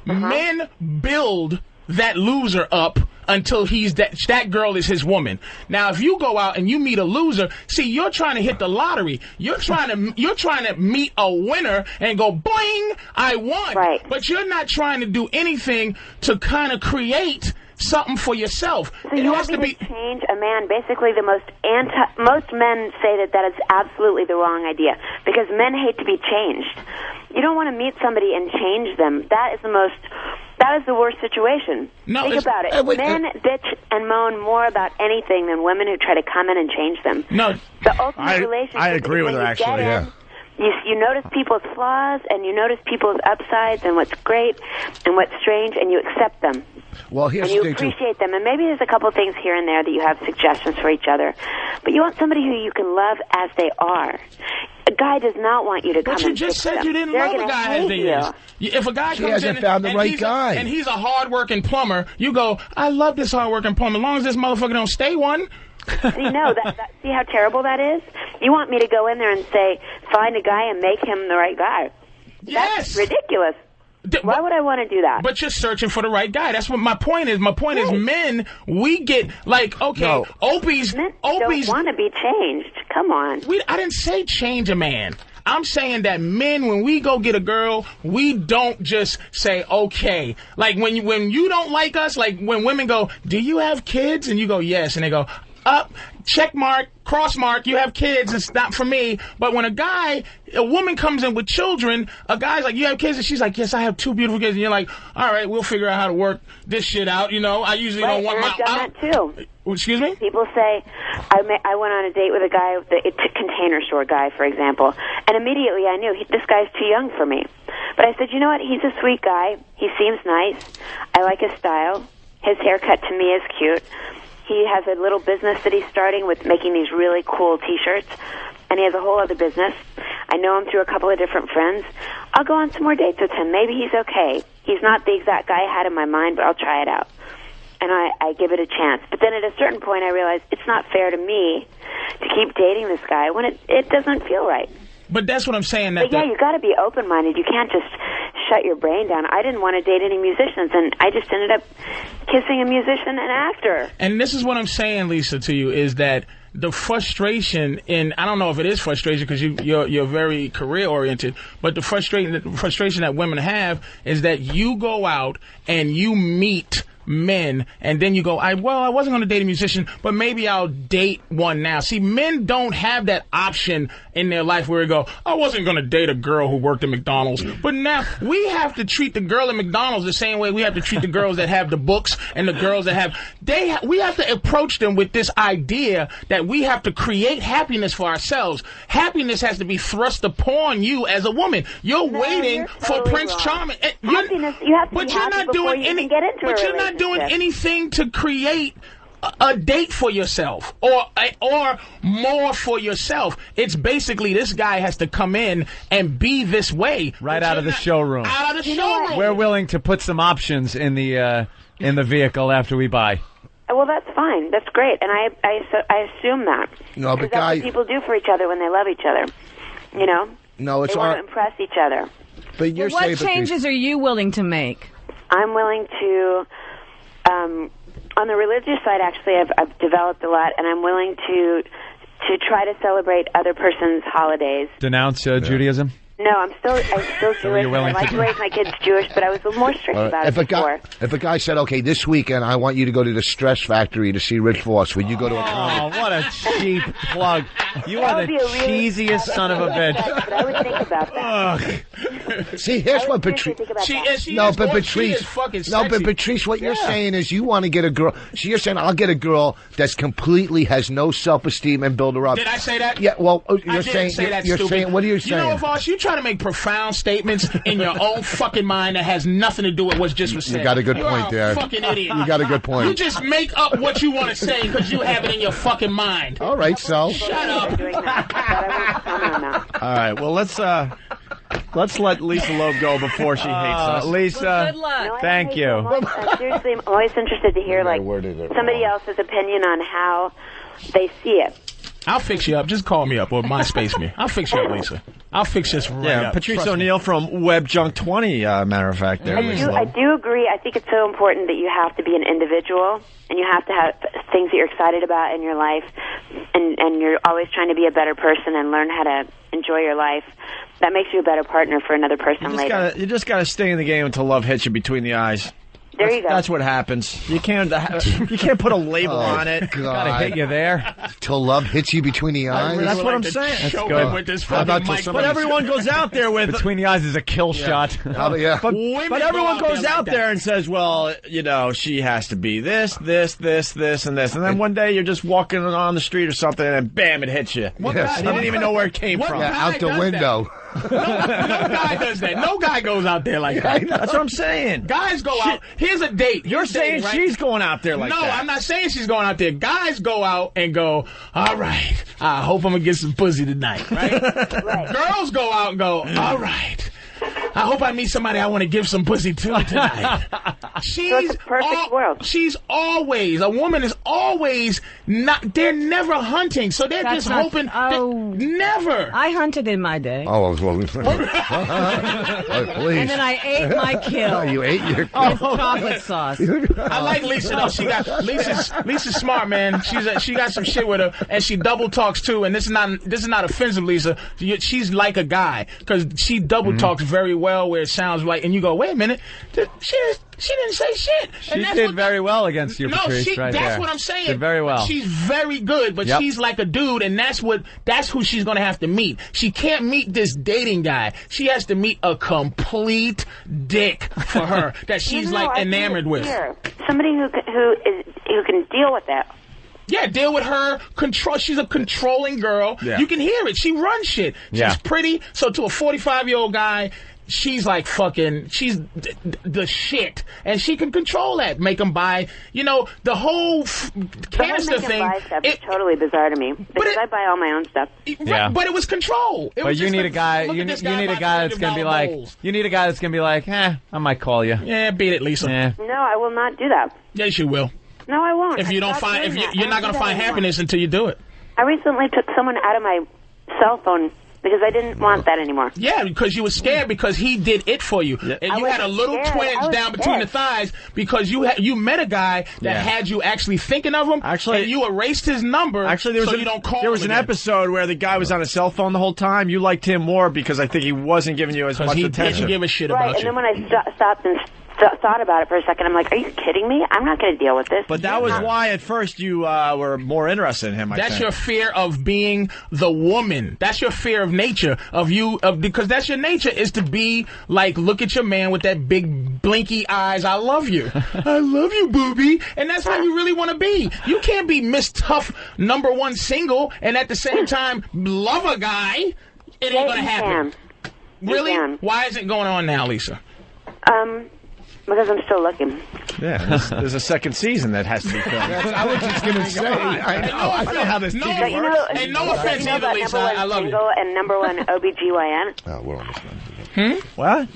men build that loser up until that girl is his woman. Now, if you go out and you meet a loser, see, you're trying to hit the lottery. You're trying to meet a winner and go, boing, I won. Right. But you're not trying to do anything to kind of create something for yourself. So you want me to change a man? Basically, most men say that is absolutely the wrong idea because men hate to be changed. You don't want to meet somebody and change them. That is the worst situation. No, think about it. Men bitch and moan more about anything than women who try to come in and change them. No, the ultimate relationship. I agree with her actually. Yeah. You notice people's flaws and you notice people's upsides and what's great and what's strange and you accept them. Well, here's and you appreciate them. And maybe there's a couple things here and there that you have suggestions for each other. But you want somebody who you can love as they are. A guy does not want you to come and But you just said you didn't love a guy as he is. If a guy comes in and he's a hard-working plumber, you go, I love this hard-working plumber as long as this motherfucker don't stay one. See, no, see how terrible that is? You want me to go in there and say, find a guy and make him the right guy. Yes. That's ridiculous. Why would I want to do that? But you're searching for the right guy. That's what my point is. My point is men, we get, like, okay, Opie's don't want to be changed. Come on. I didn't say change a man. I'm saying that men, when we go get a girl, we don't just say, okay. Like, when you don't like us, like, when women go, do you have kids? And you go, yes. And they go, up, check mark, cross mark, you have kids, it's not for me. But when a woman comes in with children, a guy's like, you have kids? And she's like, yes, I have 2 beautiful kids. And you're like, all right, we'll figure out how to work this shit out. You know, I usually don't want I've done that too. Excuse me? People say, I went on a date with a guy, the Container Store guy, for example, and immediately I knew this guy's too young for me. But I said, you know what? He's a sweet guy. He seems nice. I like his style. His haircut to me is cute. He has a little business that he's starting with making these really cool T-shirts, and he has a whole other business. I know him through a couple of different friends. I'll go on some more dates with him. Maybe he's okay. He's not the exact guy I had in my mind, but I'll try it out. And I give it a chance. But then at a certain point I realized it's not fair to me to keep dating this guy when it doesn't feel right. But that's what I'm saying. But yeah, you got to be open-minded. You can't just shut your brain down. I didn't want to date any musicians, and I just ended up kissing a musician and actor. And this is what I'm saying, Lisa, to you, is that the frustration I don't know if it is frustration because you're very career oriented, but the frustration that women have is that you go out and you meet men, and then you go, I wasn't going to date a musician, but maybe I'll date one now. See, men don't have that option in their life where you go, I wasn't going to date a girl who worked at McDonald's, but now we have to treat the girl at McDonald's the same way we have to treat the girls that have the books and the girls that have, we have to approach them with this idea that we have to create happiness for ourselves. Happiness has to be thrust upon you as a woman. You're waiting for Prince Charming. Happiness, you have to be happy before you even get into a relationship. But you're not doing anything to create a date for yourself or more for yourself. It's basically this guy has to come in and be this way right out of the showroom. Out of the showroom. We're willing to put some options in the vehicle after we buy. Well, that's fine. That's great, and I assume that. No, but that's what people do for each other when they love each other. You know. No, it's they want to impress each other. But you're what changes are you willing to make? I'm willing to. On the religious side, actually, I've developed a lot, and I'm willing to try to celebrate other person's holidays. Denounce Judaism? No, I'm still Jewish. I like to raise my kids Jewish, but I was more strict about it before. If a guy said, okay, this weekend I want you to go to the Stress Factory to see Rich Voss, would you go to a concert? Oh, what a cheap plug. You are the cheesiest son of a bitch. But I would think about that. See, here's what Patrice... But Patrice, what you're saying is you want to get a girl... So you're saying, I'll get a girl that's completely has no self-esteem and build her up. Did I say that? Yeah, well, you're saying... You're saying... What are you saying? You know, Voss, you try to make profound statements in your own fucking mind that has nothing to do with what's just said. You got a good point there. You're a fucking idiot. You got a good point. You just make up what you want to say because you have it in your fucking mind. All right, so. Shut up. All right, well, let's let Lisa Loeb go before she hates us. Lisa, well, good luck. Thank you. Seriously, I'm always interested to hear somebody else's opinion on how they see it. I'll fix you up. Just call me up or MySpace me. I'll fix you up, Lisa. I'll fix this right up. Patrice O'Neill from Web Junk 20, matter of fact. There, I do agree. I think it's so important that you have to be an individual and you have to have things that you're excited about in your life, and you're always trying to be a better person and learn how to enjoy your life. That makes you a better partner for another person later. You just got to stay in the game until love hits you between the eyes. There you go. That's what happens. You can't put a label on it. Gotta hit you there. Till love hits you between the eyes. That's what I'm saying. That's good. With this but everyone goes out there with between the eyes is a kill shot. But everyone goes out there and says, well, you know, she has to be this, and this, and then one day you're just walking on the street or something, and bam, it hits you. You didn't even know where it came from. Yeah, out the window. No guy does that. No guy goes out there like that. That's what I'm saying. Guys go out. Here's a date. You're saying she's going out there like that. No, I'm not saying she's going out there. Guys go out and go, all right, I hope I'm going to get some pussy tonight, right? Girls go out and go, all right, I hope I meet somebody I want to give some pussy to tonight. It's a perfect world. She's always, a woman is always not, they're never hunting, so they're just hoping. Never. I hunted in my day. Oh, well, please. And then I ate my kill. You ate your kill. With chocolate sauce. I like Lisa though. Lisa's smart, man. She got some shit with her, and she double talks too. And this is not offensive, Lisa. She's like a guy because she double talks very well, where it sounds like, and you go, wait a minute, she didn't say shit. She did very well against you, Patrice. That's what I'm saying. Did very well. She's very good, but she's like a dude, and that's who she's going to have to meet. She can't meet this dating guy. She has to meet a complete dick for her that she's enamored with. Somebody who can deal with that. Yeah, deal with her. Control. She's a controlling girl. Yeah. You can hear it. She runs shit. She's pretty. So to a 45-year-old guy, she's like fucking, she's the shit. And she can control that. Make him buy, the whole canister thing. Buy stuff is totally bizarre to me. Because I buy all my own stuff. Yeah. But it was control. But you need a guy, you need a guy that's going to be like, I might call you. Yeah, beat it, Lisa. Yeah. No, I will not do that. Yes, you will. No, I won't. If you don't find, you're not going to find happiness until you do it. I recently took someone out of my cell phone because I didn't want that anymore. Yeah, because you were scared because he did it for you. Yeah. And you had a little twinge down between the thighs because you met a guy that had you actually thinking of him, and you erased his number you don't call him There was an again. episode where the guy was on a cell phone the whole time. You liked him more because I think he wasn't giving you as much attention. He didn't give a shit right, about you. And then when I stopped and thought about it for a second, I'm like, are you kidding me? I'm not going to deal with this. But that was why at first you were more interested in him, I think. That's your fear of being the woman. That's your fear of nature, because that's your nature, is to be like, look at your man with that big blinky eyes, I love you. I love you, booby. And that's how you really want to be. You can't be Miss Tough #1 single and at the same time love a guy. It ain't going to happen. Really? Why is it going on now, Lisa? Because I'm still looking. Yeah, there's a second season that has to be filmed. I was just going to say. I know how this TV works. And no offense either, Lisa. I love you. And #1 OBGYN. Oh, we're almost done. What?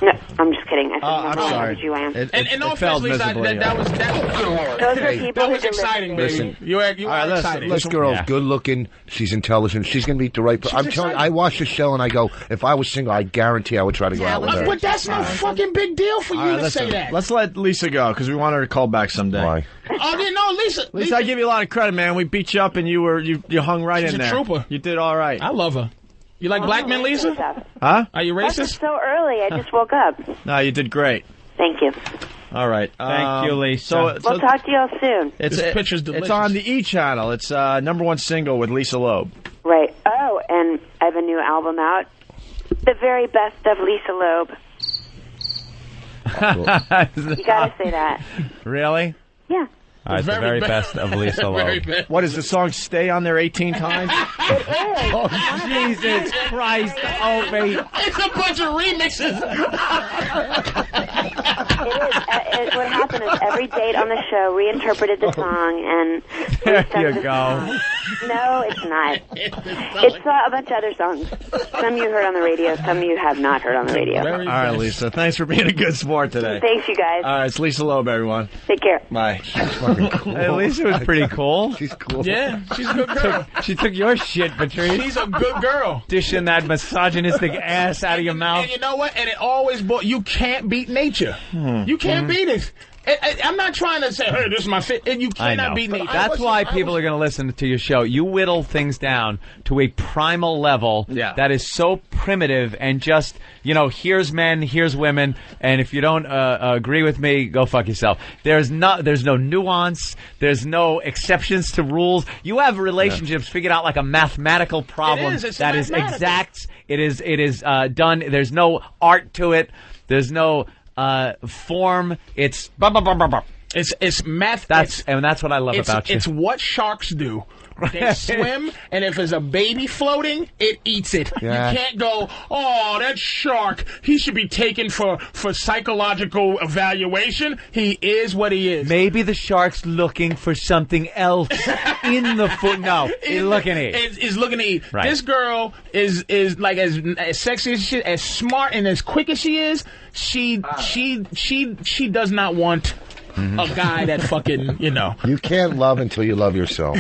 No, I'm just kidding. I said I'm sorry. OBGYN. And no offense, Lisa. That was exciting, baby. Listen, You are exciting. This girl's good looking. She's intelligent. She's going to be the right person. I'm telling you, I watched the show and I go, if I was single, I guarantee I would try to go out with her. But that's no fucking big deal for you to say that. Let's let Lisa go because we want her to call back someday. Why? Oh, no, Lisa. Lisa, I give you a lot of credit, man. We beat you up and you hung right in there. She's a trooper. You did all right. I love her. You like black men, Lisa? Huh? Are you racist? It's so early. I just woke up. No, you did great. Thank you. All right. Thank you, Lisa. We'll talk to y'all soon. This picture's delicious. It's on the E! channel. It's #1 single with Lisa Loeb. Right. Oh, and I have a new album out. The very best of Lisa Loeb. You gotta say that. Really? Yeah. All right, the very best of Lisa Loeb. What, does the song stay on there 18 times? It is. Oh, Jesus Christ, Opie. It's a bunch of remixes. It is. What happened is every date on the show reinterpreted the song, and there you go. No, it's not. It's a bunch of other songs. Some you heard on the radio, some you have not heard on the radio. All right, Lisa. Thanks for being a good sport today. Thanks, you guys. All right, it's Lisa Loeb, everyone. Take care. Bye. Cool. Hey, Lisa was pretty cool. She's cool. Yeah, she's a good girl. She took your shit, Patrice. She's a good girl. Dishing that misogynistic ass out of your mouth. And you know what? And it always, you can't beat nature. You can't beat it. I'm not trying to say, hey, this is my fit. And you cannot beat nature. That's why people are going to listen to your show. You whittle things down to a primal level that is so primitive and just, here's men, here's women, and if you don't agree with me, go fuck yourself. There's no nuance. There's no exceptions to rules. You have relationships figured out like a mathematical problem that is exact. It is done. There's no art to it. There's no form. It's it's math. And that's what I love about you. It's what sharks do. They swim, and if there's a baby floating, it eats it. Yeah. You can't go, oh, that shark, he should be taken for psychological evaluation. He is what he is. Maybe the shark's looking for something else in the foot. No, he's looking to eat. Is looking to eat. Right. This girl is like as sexy as she is, as smart and as quick as she is. She does not want a guy that fucking, You can't love until you love yourself.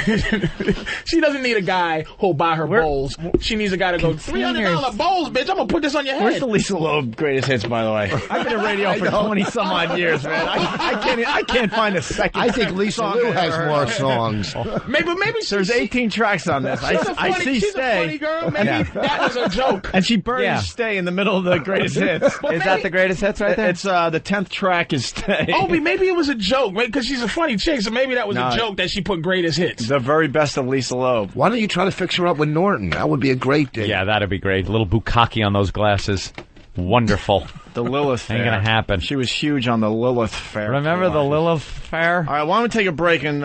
She doesn't need a guy who'll buy her bowls. She needs a guy to go, $300 bowls, bitch. I'm going to put this on your head. Where's the Lisa Loeb greatest hits, by the way? I've been in radio for 20-some-odd years, man. I can't find a second. I think Lisa Loeb has more songs. Maybe there's 18 tracks on this. I see she's Stay. A funny girl. Maybe that was a joke. And she burns Stay in the middle of the greatest hits. Is that the greatest hits right there? It's the 10th track is Stay. Opie, maybe it was a joke, right? Because she's a funny chick, so maybe that was a joke that she put greatest hits. The very best of Lisa Loeb. Why don't you try to fix her up with Norton? That would be a great date. Yeah, that'd be great. A little bukkake on those glasses. Wonderful. The Lilith Fair. Ain't gonna happen. She was huge on the Lilith Fair. Remember the Lilith Fair? All right, why don't we take a break and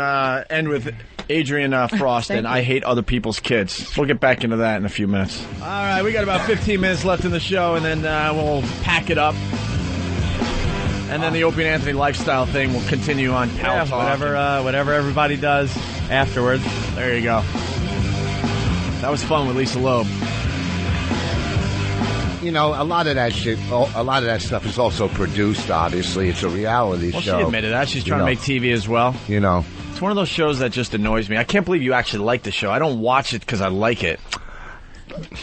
end with Adrianne Frost and I Hate Other People's Kids. We'll get back into that in a few minutes. All right, we got about 15 minutes left in the show, and then we'll pack it up. And then the Opie and Anthony lifestyle thing will continue on Pal Talk. Whatever everybody does afterwards. There you go. That was fun with Lisa Loeb. A lot of that stuff is also produced, obviously. It's a reality show. She admitted that. She's trying to make TV as well. It's one of those shows that just annoys me. I can't believe you actually like the show. I don't watch it because I like it.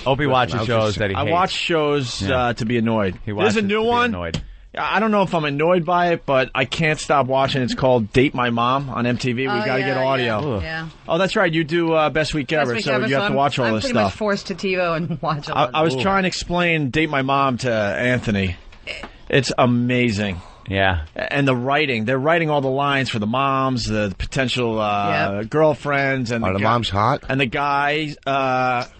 Opie watches shows that he hates. I watch shows to be annoyed. There's a new one. Annoyed. I don't know if I'm annoyed by it, but I can't stop watching. It's called Date My Mom on MTV. We got to get audio. Yeah. Oh, that's right. You do Best Week Ever, you have to watch all this stuff. I'm pretty much forced to TiVo and watch all I was trying to explain Date My Mom to Anthony. It's amazing. Yeah. And the writing. They're writing all the lines for the moms, the potential girlfriends. And are the moms hot? And the guys, some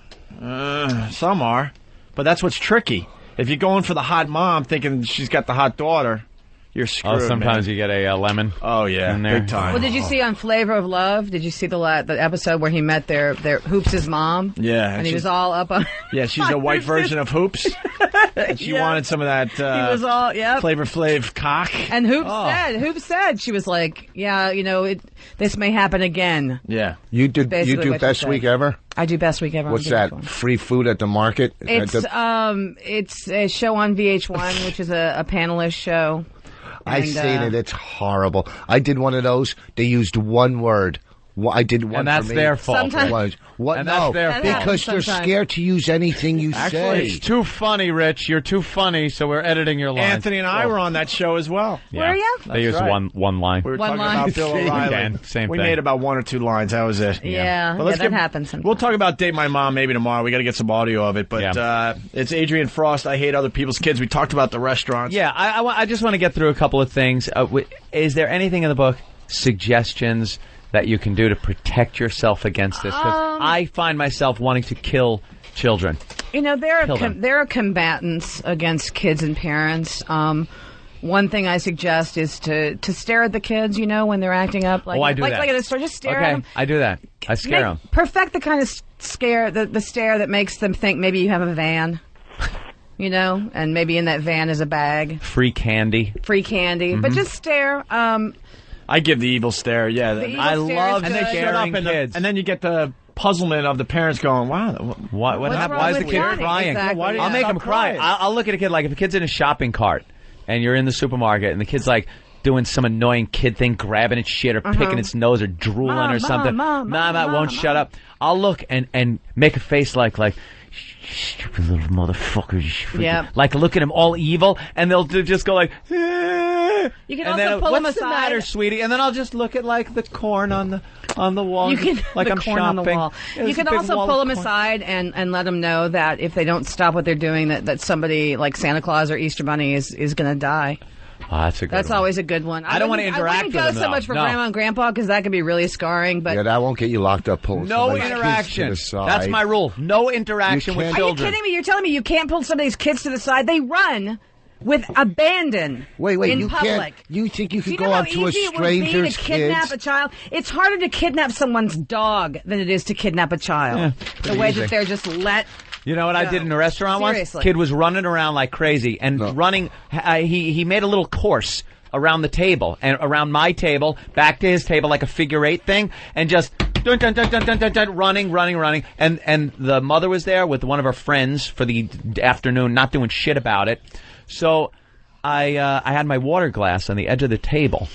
are. But that's what's tricky. If you're going for the hot mom thinking she's got the hot daughter, you're screwed. Oh, sometimes man. you get a lemon. Oh, yeah. In there. Big time. Well, did you see on Flavor of Love? Did you see the episode where he met their Hoops' mom? Yeah. And he was all up on... Yeah, she's a white version of Hoops. And she wanted some of that he was all, Flavor Flav cock. And Hoops said, she was like, yeah, this may happen again. Yeah. You do Best Week Ever? I do Best Week Ever. What's that? Free food at the market? It's a show on VH1, which is a panelist show. I've seen it. It's horrible. I did one of those. They used one word. I did one. And that's for me. their fault. What? And no, that's their fault. because they're scared to use anything you say. It's too funny, Rich. You're too funny, so we're editing your lines. Anthony and I were on that show as well. Yeah. Were you? They used one line. We were one talking line. about Bill O'Reilly. Again, same we thing. made about 1 or 2 lines. That was it. Yeah, that happens sometimes. We'll talk about Date My Mom maybe tomorrow. We got to get some audio of it. But it's Adrianne Frost. I Hate Other People's Kids. We talked about the restaurants. Yeah, I just want to get through a couple of things. Is there anything in the book, suggestions that you can do to protect yourself against this? Because I find myself wanting to kill children. There are combatants against kids and parents. One thing I suggest is to stare at the kids, when they're acting up. Like, I do that. Like at a store, just stare at them. I do that. I scare them. Perfect the kind of scare, the stare that makes them think maybe you have a van. And maybe in that van is a bag. Free candy. Mm-hmm. But just stare. I give the evil stare, I love and they shut up and then you get the puzzlement of the parents going, wow, what happened? Why is the kid crying? Exactly. I'll make him cry. I'll look at a kid like if a kid's in a shopping cart and you're in the supermarket and the kid's like doing some annoying kid thing, grabbing its shit or picking its nose or drooling or something. Mom won't shut up. I'll look and make a face like stupid little motherfucker. Yeah. Like look at him all evil and they'll just go like, you can also pull them aside. What's the matter, sweetie? And then I'll just look at like the corn on the wall. You can like I'm shopping. On the wall. You can also pull them aside and let them know that if they don't stop what they're doing, that somebody like Santa Claus or Easter Bunny is going to die. Oh, that's a good That's one. always a good one. I don't want to interact with them. I wouldn't go so much for Grandma and Grandpa because that can be really scarring. But that won't get you locked up. Pulling no interaction. That's my rule. No interaction with children. Are you kidding me? You're telling me you can't pull some of these kids to the side? They run with abandon. Wait, in you public. Can't. You think you could go up to a stranger's to kidnap a child? It's harder to kidnap someone's dog than it is to kidnap a child. The way that they're just let. You know what I did in a restaurant once? Kid was running around like crazy and running. He made a little course around the table and around my table, back to his table like a figure 8 thing, and just dun, dun, dun, dun, dun, dun, dun, running. And the mother was there with one of her friends for the afternoon, not doing shit about it. So I had my water glass on the edge of the table.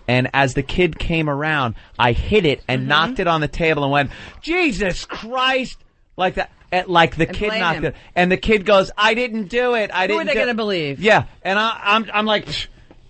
And as the kid came around, I hit it and knocked it on the table and went, Jesus Christ, like that. Like the kid knocked it. And the kid goes, I didn't do it. Who are they going to believe? Yeah. And I'm like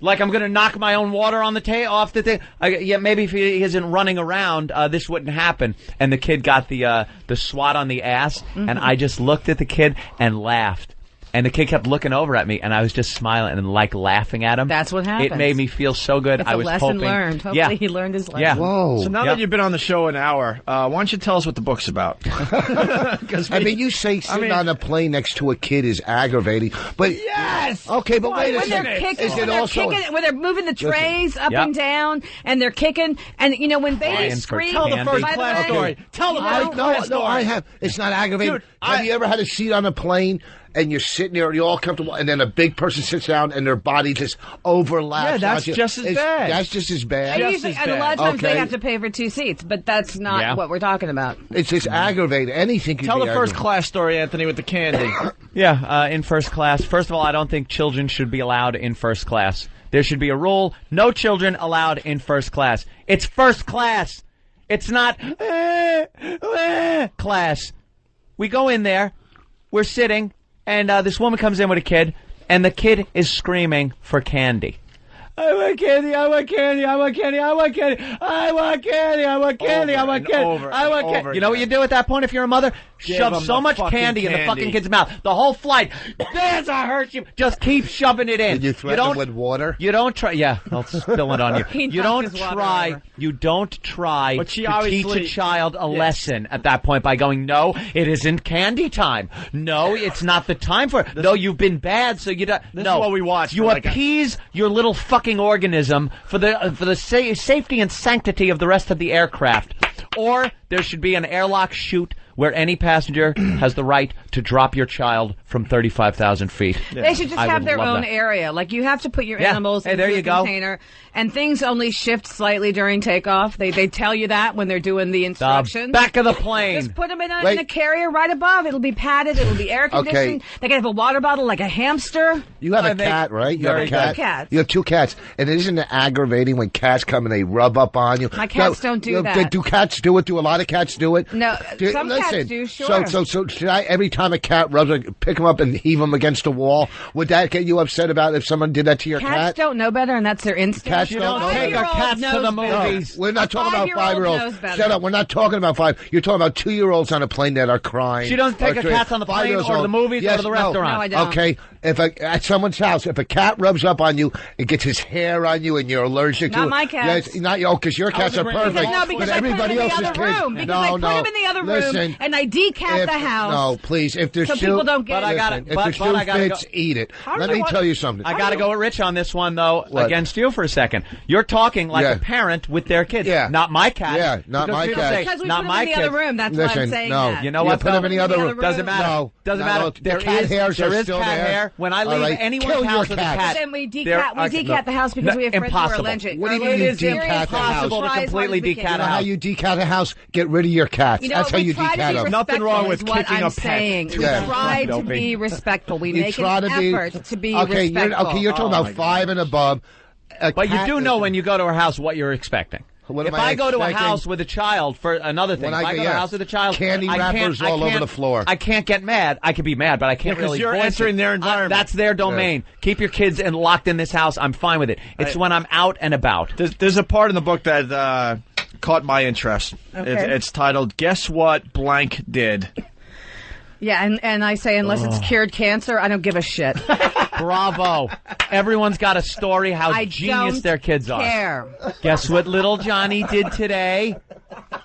I'm going to knock my own water on the off the thing. Maybe if he isn't running around, this wouldn't happen. And the kid got the swat on the ass, and I just looked at the kid and laughed. And the kid kept looking over at me, and I was just smiling and like laughing at him. That's what happens. It made me feel so good. It's I was a lesson hoping, learned. Hopefully he learned his lesson. Yeah. Whoa. So now that you've been on the show an hour, why don't you tell us what the book's about? You say sitting on a plane next to a kid is aggravating, but yes. Okay, but wait a second. When they're moving the trays up and down, and they're kicking, and when babies scream. Tell the first class story. Tell the first class story. No, I have. It's not aggravating. Dude, have you ever had a seat on a plane? And you're sitting there, and you're all comfortable, and then a big person sits down, and their body just overlaps. Yeah, that's just as bad. That's just as bad. And a lot of times they have to pay for 2 seats, but that's not what we're talking about. It's just aggravating. Anything can Tell be the first class story, Anthony, with the candy. In first class. First of all, I don't think children should be allowed in first class. There should be a rule: no children allowed in first class. It's first class. It's not class. we go in there, we're sitting, and this woman comes in with a kid, and the kid is screaming for candy. I want candy, I want candy, I want candy, I want candy, I want candy, I want candy, I want candy, I want candy. You know what you do at that point if you're a mother? Shove so much candy in the fucking kid's mouth. The whole flight. There's a Hershey. Just keep shoving it in. Did you threaten him with water? You don't try. Yeah, I'll spill it on you. You don't try. You don't try to teach a child a lesson at that point by going, no, it isn't candy time. No, it's not the time for it. No, you've been bad, so you don't. This is what we watch. You appease your little fucking organism for the safety and sanctity of the rest of the aircraft. Or there should be an airlock chute where any passenger has the right to drop your child from 35,000 feet. Yeah. They should just have their own area. Like, you have to put your animals in a container, and things only shift slightly during takeoff. They tell you that when they're doing the instructions. Back of the plane. Just put them in a carrier right above. It'll be padded. It'll be air conditioned. They can have a water bottle like a hamster. You have a cat, right? You have a cat? 2 cats. You have 2 cats. And isn't it aggravating when cats come and they rub up on you? My cats don't do that. Do cats do it? Do a lot of cats do it? No, some cats do, sure. So should I, every time a cat rubs, pick them up and heave them against a wall? Would that get you upset about if someone did that to your cat? Cats don't know better, and that's their instinct. Cats don't take our cats to the movies. No, we're not talking about 5-year-olds. Shut up. We're not talking about 5. You're talking about 2-year-olds on a plane that are crying. She doesn't take her cats on the plane or to the movies or to the restaurant. No, I don't. Okay. At someone's house, if a cat rubs up on you, it gets his hair on you, and you're allergic to it. Not my cats. Yes, not because your cats are perfect. Because I put them in the other room. Because I put them in the other room, and I decat the house. No, please. If there's people don't get it. If the shoe fits, eat it. Let me tell you something. I got to go with Rich on this one, though, against you for a second. You're talking like a parent with their kids. Yeah. Not my cat. Yeah, not my cat. Because we put them in the other room. That's why I'm saying that. You know what? Put them in the other room. Doesn't matter. No. Doesn't matter. There is cat hair. When I leave anyone's house with a cat. Then we decat the house because we have friends who are allergic. What do you mean you decat the house? Impossible to completely decat a house. You know how you decat a house? Get rid of your cats. That's how you decat them. Nothing wrong with kicking a pet. We try to be respectful. We make an effort to be respectful. Okay, you're talking about 5 and above. But you do know when you go to her house what you're expecting. If I go to a house with a child, for another thing, if I go to a house with a child, candy wrappers all over the floor. I can't get mad. I can be mad, but I can't really you're entering their environment. That's their domain. Yeah. Keep your kids locked in this house. I'm fine with it. It's when I'm out and about. There's a part in the book that caught my interest. Okay. It's titled, Guess What Blank Did? Yeah, and I say, unless it's cured cancer, I don't give a shit. Bravo. Everyone's got a story how genius their kids are. Care. Guess what little Johnny did today?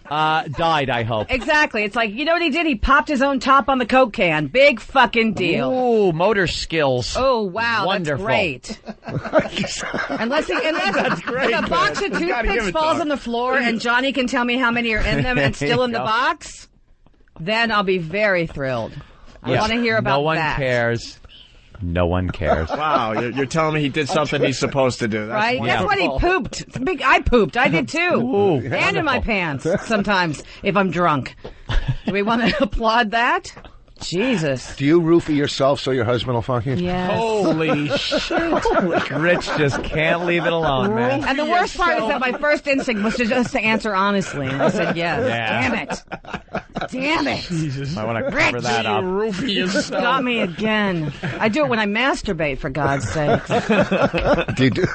Died, I hope. Exactly. It's like, you know what he did? He popped his own top on the Coke can. Big fucking deal. Ooh, motor skills. Oh, wow. Wonderful. That's great. unless a box of toothpicks falls on the floor and Johnny can tell me how many are in them and still in the box, then I'll be very thrilled. I want to hear about that. No one cares. No one cares. Wow, you're telling me he did something he's supposed to do. That's right? wonderful. That's what he pooped. I pooped. I did too. Ooh, and wonderful. in my pants sometimes if I'm drunk. Do we want to applaud that? Jesus. Do you roofie yourself so your husband will fuck you? Yes. Holy shit. Rich just can't leave it alone, man. And the worst part is that my first instinct was just to answer honestly. And I said yes. Yeah. Damn it. Damn it. Jesus. I want to cover that up. Roofie yourself. Got me again. I do it when I masturbate, for God's sake. Do you do?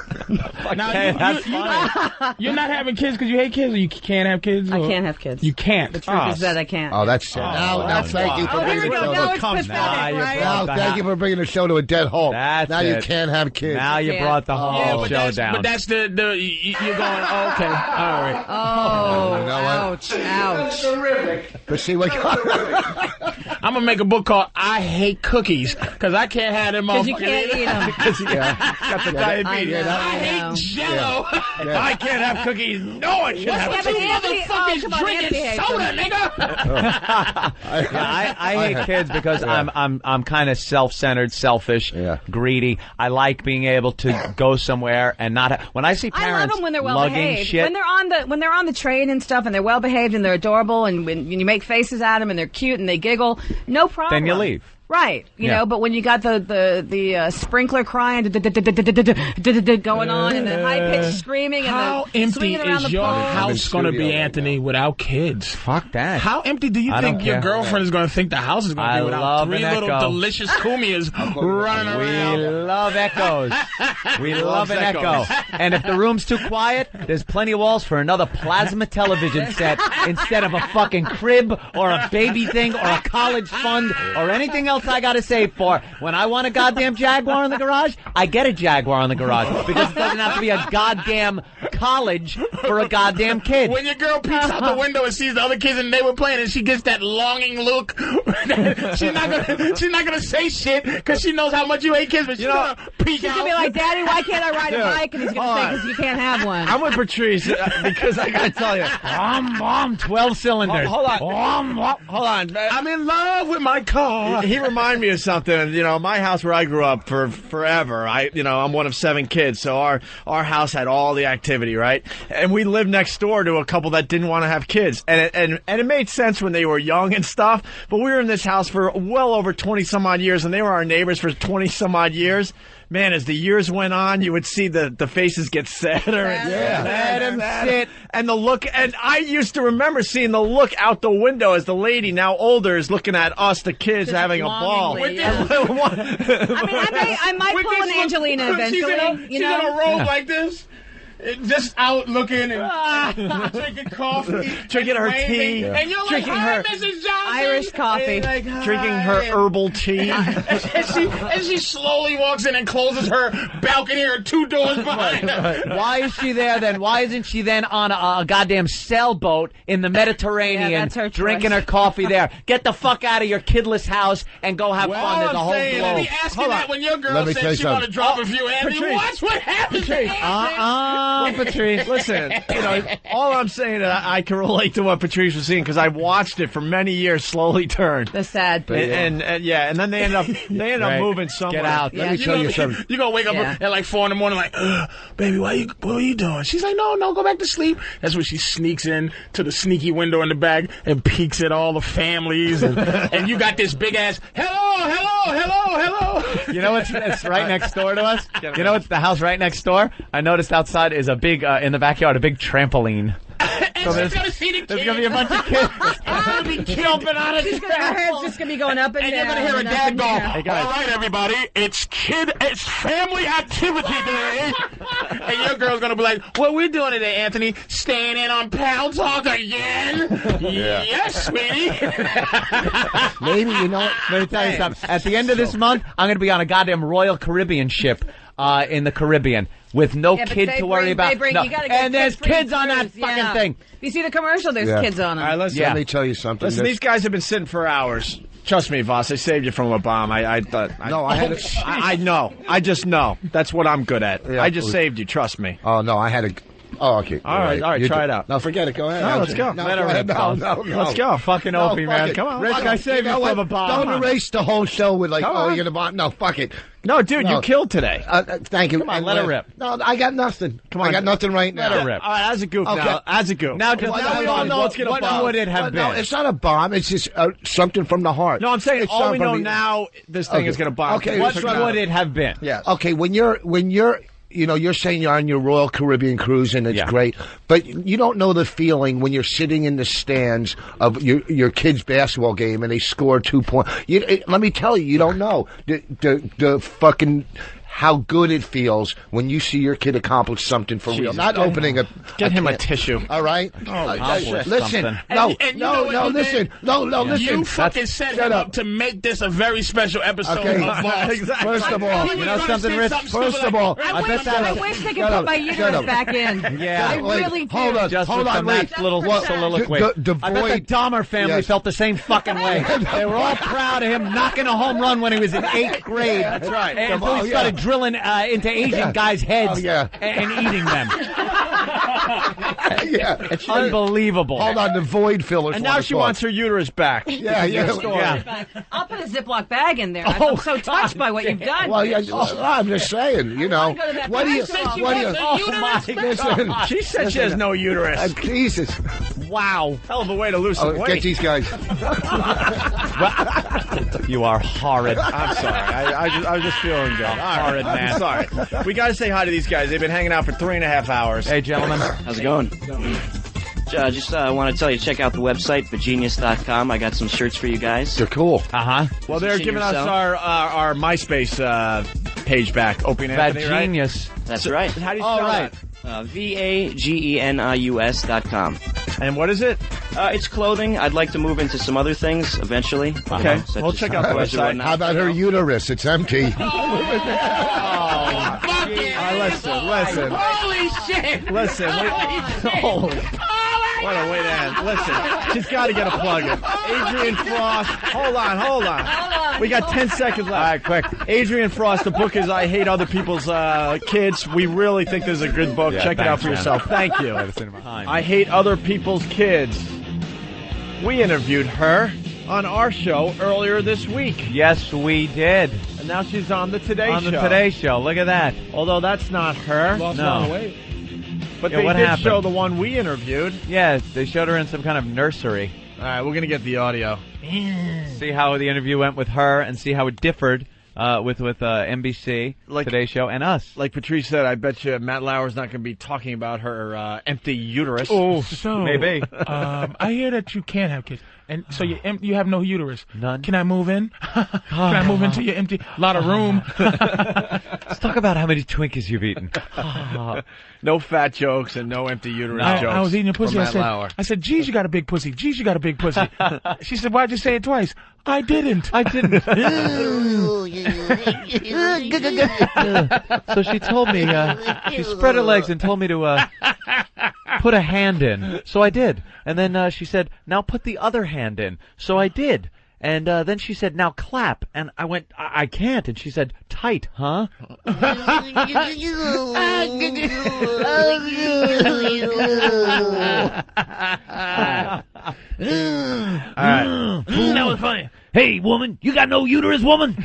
You're not having kids because you hate kids, or you can't have kids? I can't have kids. You can't. The truth is that I can't. Oh, that's sad. Now, thank you for bringing the show now to it's pathetic, right? Now, thank you for bringing the show to a dead halt. That's now it. You can't have kids. Now you brought the whole show down. But that's you're going, oh, okay, all right. Oh, you know ouch, ouch. Terrific. But see what? I'm gonna make a book called "I Hate Cookies" because I can't have them all. Because you can't eat them. Got the diabetes. I hate Jello. If I can't have cookies, no one should have Anthony, cookies. Motherfuckers drinking soda, nigga. I hate kids because I'm kind of self-centered, selfish, greedy. I like being able to go somewhere and not when I see parents I love them when they're well lugging behaved. shit. When they're on the train and stuff, and they're well behaved and they're adorable, and when you make faces at them and they're cute and they giggle, no problem. Then you leave. Right, you know, but when you got the sprinkler crying going on and the high pitched screaming and how empty is your house going to be, Anthony, without kids? Fuck that. How empty do you think your girlfriend is going to think the house is going to be without three little delicious Kumias running around? We love echoes. We love an echo. And if the room's too quiet, there's plenty of walls for another plasma television set instead of a fucking crib or a baby thing or a college fund or anything else I gotta save for. When I want a goddamn Jaguar in the garage, I get a Jaguar in the garage because it doesn't have to be a goddamn college for a goddamn kid. When your girl peeks out the window and sees the other kids and they were playing and she gets that longing look, she's not gonna say shit because she knows how much you hate kids, but she's gonna peek out. She's gonna be like, Daddy, why can't I ride a bike? And he's gonna say, because you can't have one. I'm with Patrice because I gotta tell you, 12 cylinders. Hold on. I'm in love with my car. He reminded me of something. You know, my house where I grew up for forever. I'm one of 7 kids, so our house had all the activity, right? And we lived next door to a couple that didn't want to have kids, and it made sense when they were young and stuff. But we were in this house for well over 20 some odd years, and they were our neighbors for 20 some odd years. Man, as the years went on, you would see the faces get sadder and sadder. And the look, and I used to remember seeing the look out the window as the lady, now older, is looking at us, the kids, just having a ball. I might pull an Angelina eventually. She's in a robe like this. Just out looking and drinking coffee, drinking her tea, and you're drinking like, "Hi, Mrs. Johnson." Irish coffee, like, drinking her herbal tea, and she slowly walks in and closes her balcony or 2 doors behind her. Why is she there then? Why isn't she then on a goddamn sailboat in the Mediterranean drinking her coffee there? Get the fuck out of your kidless house and go have fun. There's a whole globe. Be asking that when your girl says she want to drop a few, Andy. Watch what happens to Patrice, listen, all I'm saying is I can relate to what Patrice was saying because I watched it for many years slowly turn. The sad part. And then they end up moving somewhere. Get out. Let me tell you something. You're going to wake up at like 4 in the morning like, baby, what are you doing? She's like, no, go back to sleep. That's when she sneaks in to the sneaky window in the back and peeks at all the families. And you got this big ass, hello. You know what's right next door to us? You know what's the house right next door? I noticed outside is a big, in the backyard, a big trampoline. So there's going to be a bunch of kids jumping on it. Her head's just going to be going up and down. And you're going to hear a dad go, all right, everybody, it's family activity day. And your girl's going to be like, what we doing today, Anthony? Staying in on Pal Talk again? Yes, sweetie. Maybe, Let me tell you something. At the end of this month, I'm going to be on a goddamn Royal Caribbean ship in the Caribbean. With no kid to worry about. And there's kids on that fucking thing. You see the commercial? There's kids on them. All right, listen, let me tell you something. Listen, these guys have been sitting for hours. Trust me, Voss, I saved you from a bomb. I know. I just know. That's what I'm good at. Yeah, I just saved you. Trust me. Oh, no, I had a... Oh, okay. All right, try it out. No, forget it. Go ahead. No, let's go. No, No. Let's go. Fucking Opie, man. Come on. Rick, I saved you from a bomb. Don't erase the whole show with like, you're going to bomb. No, fuck it. No, dude, you killed today. Thank you. Come on, let her rip. No, I got nothing. Come on. I got nothing right now. Let her rip. All right, as a goof now. As a goof. Now we all know what would it have been. No, it's not a bomb. It's just something from the heart. No, I'm saying all we know now, this thing is going to bomb. Okay. What would it have been? Yeah. Okay, when you're you're saying you're on your Royal Caribbean cruise and it's great, but you don't know the feeling when you're sitting in the stands of your kid's basketball game and they score 2 points. Let me tell you, you don't know the fucking how good it feels when you see your kid accomplish something for real. Not opening a... Get him a tissue. All right? Listen. Listen. You fucking set him up to make this a very special episode of Boss. Exactly. First of all, you know something, Rich? First of all, I wish they could put my uterus back in. Yeah. I really do. Hold on. Just with that little soliloquy. I bet the Dahmer family felt the same fucking way. They were all proud of him knocking a home run when he was in 8th grade. That's right. And he started drilling into Asian guys' heads and eating them. It's unbelievable. Hold on, the void fillers. And now she wants her uterus back. Yeah. I'll put a Ziploc bag in there. I'm so touched by what you've done. Well, I'm just saying, What do you? Oh my God. She said she has no uterus. Jesus. Wow. Hell of a way to lose some weight. Get these guys. You are horrid. I'm sorry. I was just feeling good. Horrid, man. Sorry. We got to say hi to these guys. They've been hanging out for 3.5 hours. Hey, gentlemen. How's it going? Just want to tell you, check out the website, vagenius.com. I got some shirts for you guys. They're cool. Well, they're giving us our MySpace page back. Opie and Anthony, Vagenius. Right? That's right. How do you spell that? VAGENIUS.com. And what is it? It's clothing. I'd like to move into some other things eventually. Okay. We'll check out the website. How about her uterus? It's empty. Listen. Holy shit! Listen. What a way to end. Listen, she's got to get a plug in. Adrianne Frost. Hold on. We got 10 seconds left. All right, quick. Adrianne Frost, the book is I Hate Other People's Kids. We really think this is a good book. Yeah, check it out for yourself. Thank you. I Hate Other People's Kids. We interviewed her on our show earlier this week. Yes, we did. And now she's on the Today Show. On the Today Show. Look at that. Although that's not her. Lost a lot of weight. But Yeah, they what did happened? show the one we interviewed. Yeah, they showed her in some kind of nursery. All right, we're going to get the audio. See how the interview went with her and see how it differed with NBC, Today Show, and us. Like Patrice said, I bet you Matt Lauer's not going to be talking about her empty uterus. Oh, so Maybe. I hear that you can't have kids, and so you have no uterus. None. Can I move in? Can I move into your empty lot of room? Let's talk about how many Twinkies you've eaten. No fat jokes and no empty uterus jokes. I was eating your pussy. from Matt Lauer. I said, geez, you got a big pussy. Geez, you got a big pussy. She said, why'd you say it twice? I didn't. So she told me, she spread her legs and told me to put a hand in. So I did. And then she said, now put the other hand in. So I did. And then she said, now clap. And I went, I can't. And she said, tight, huh? That was funny. Hey, woman, you got no uterus, woman?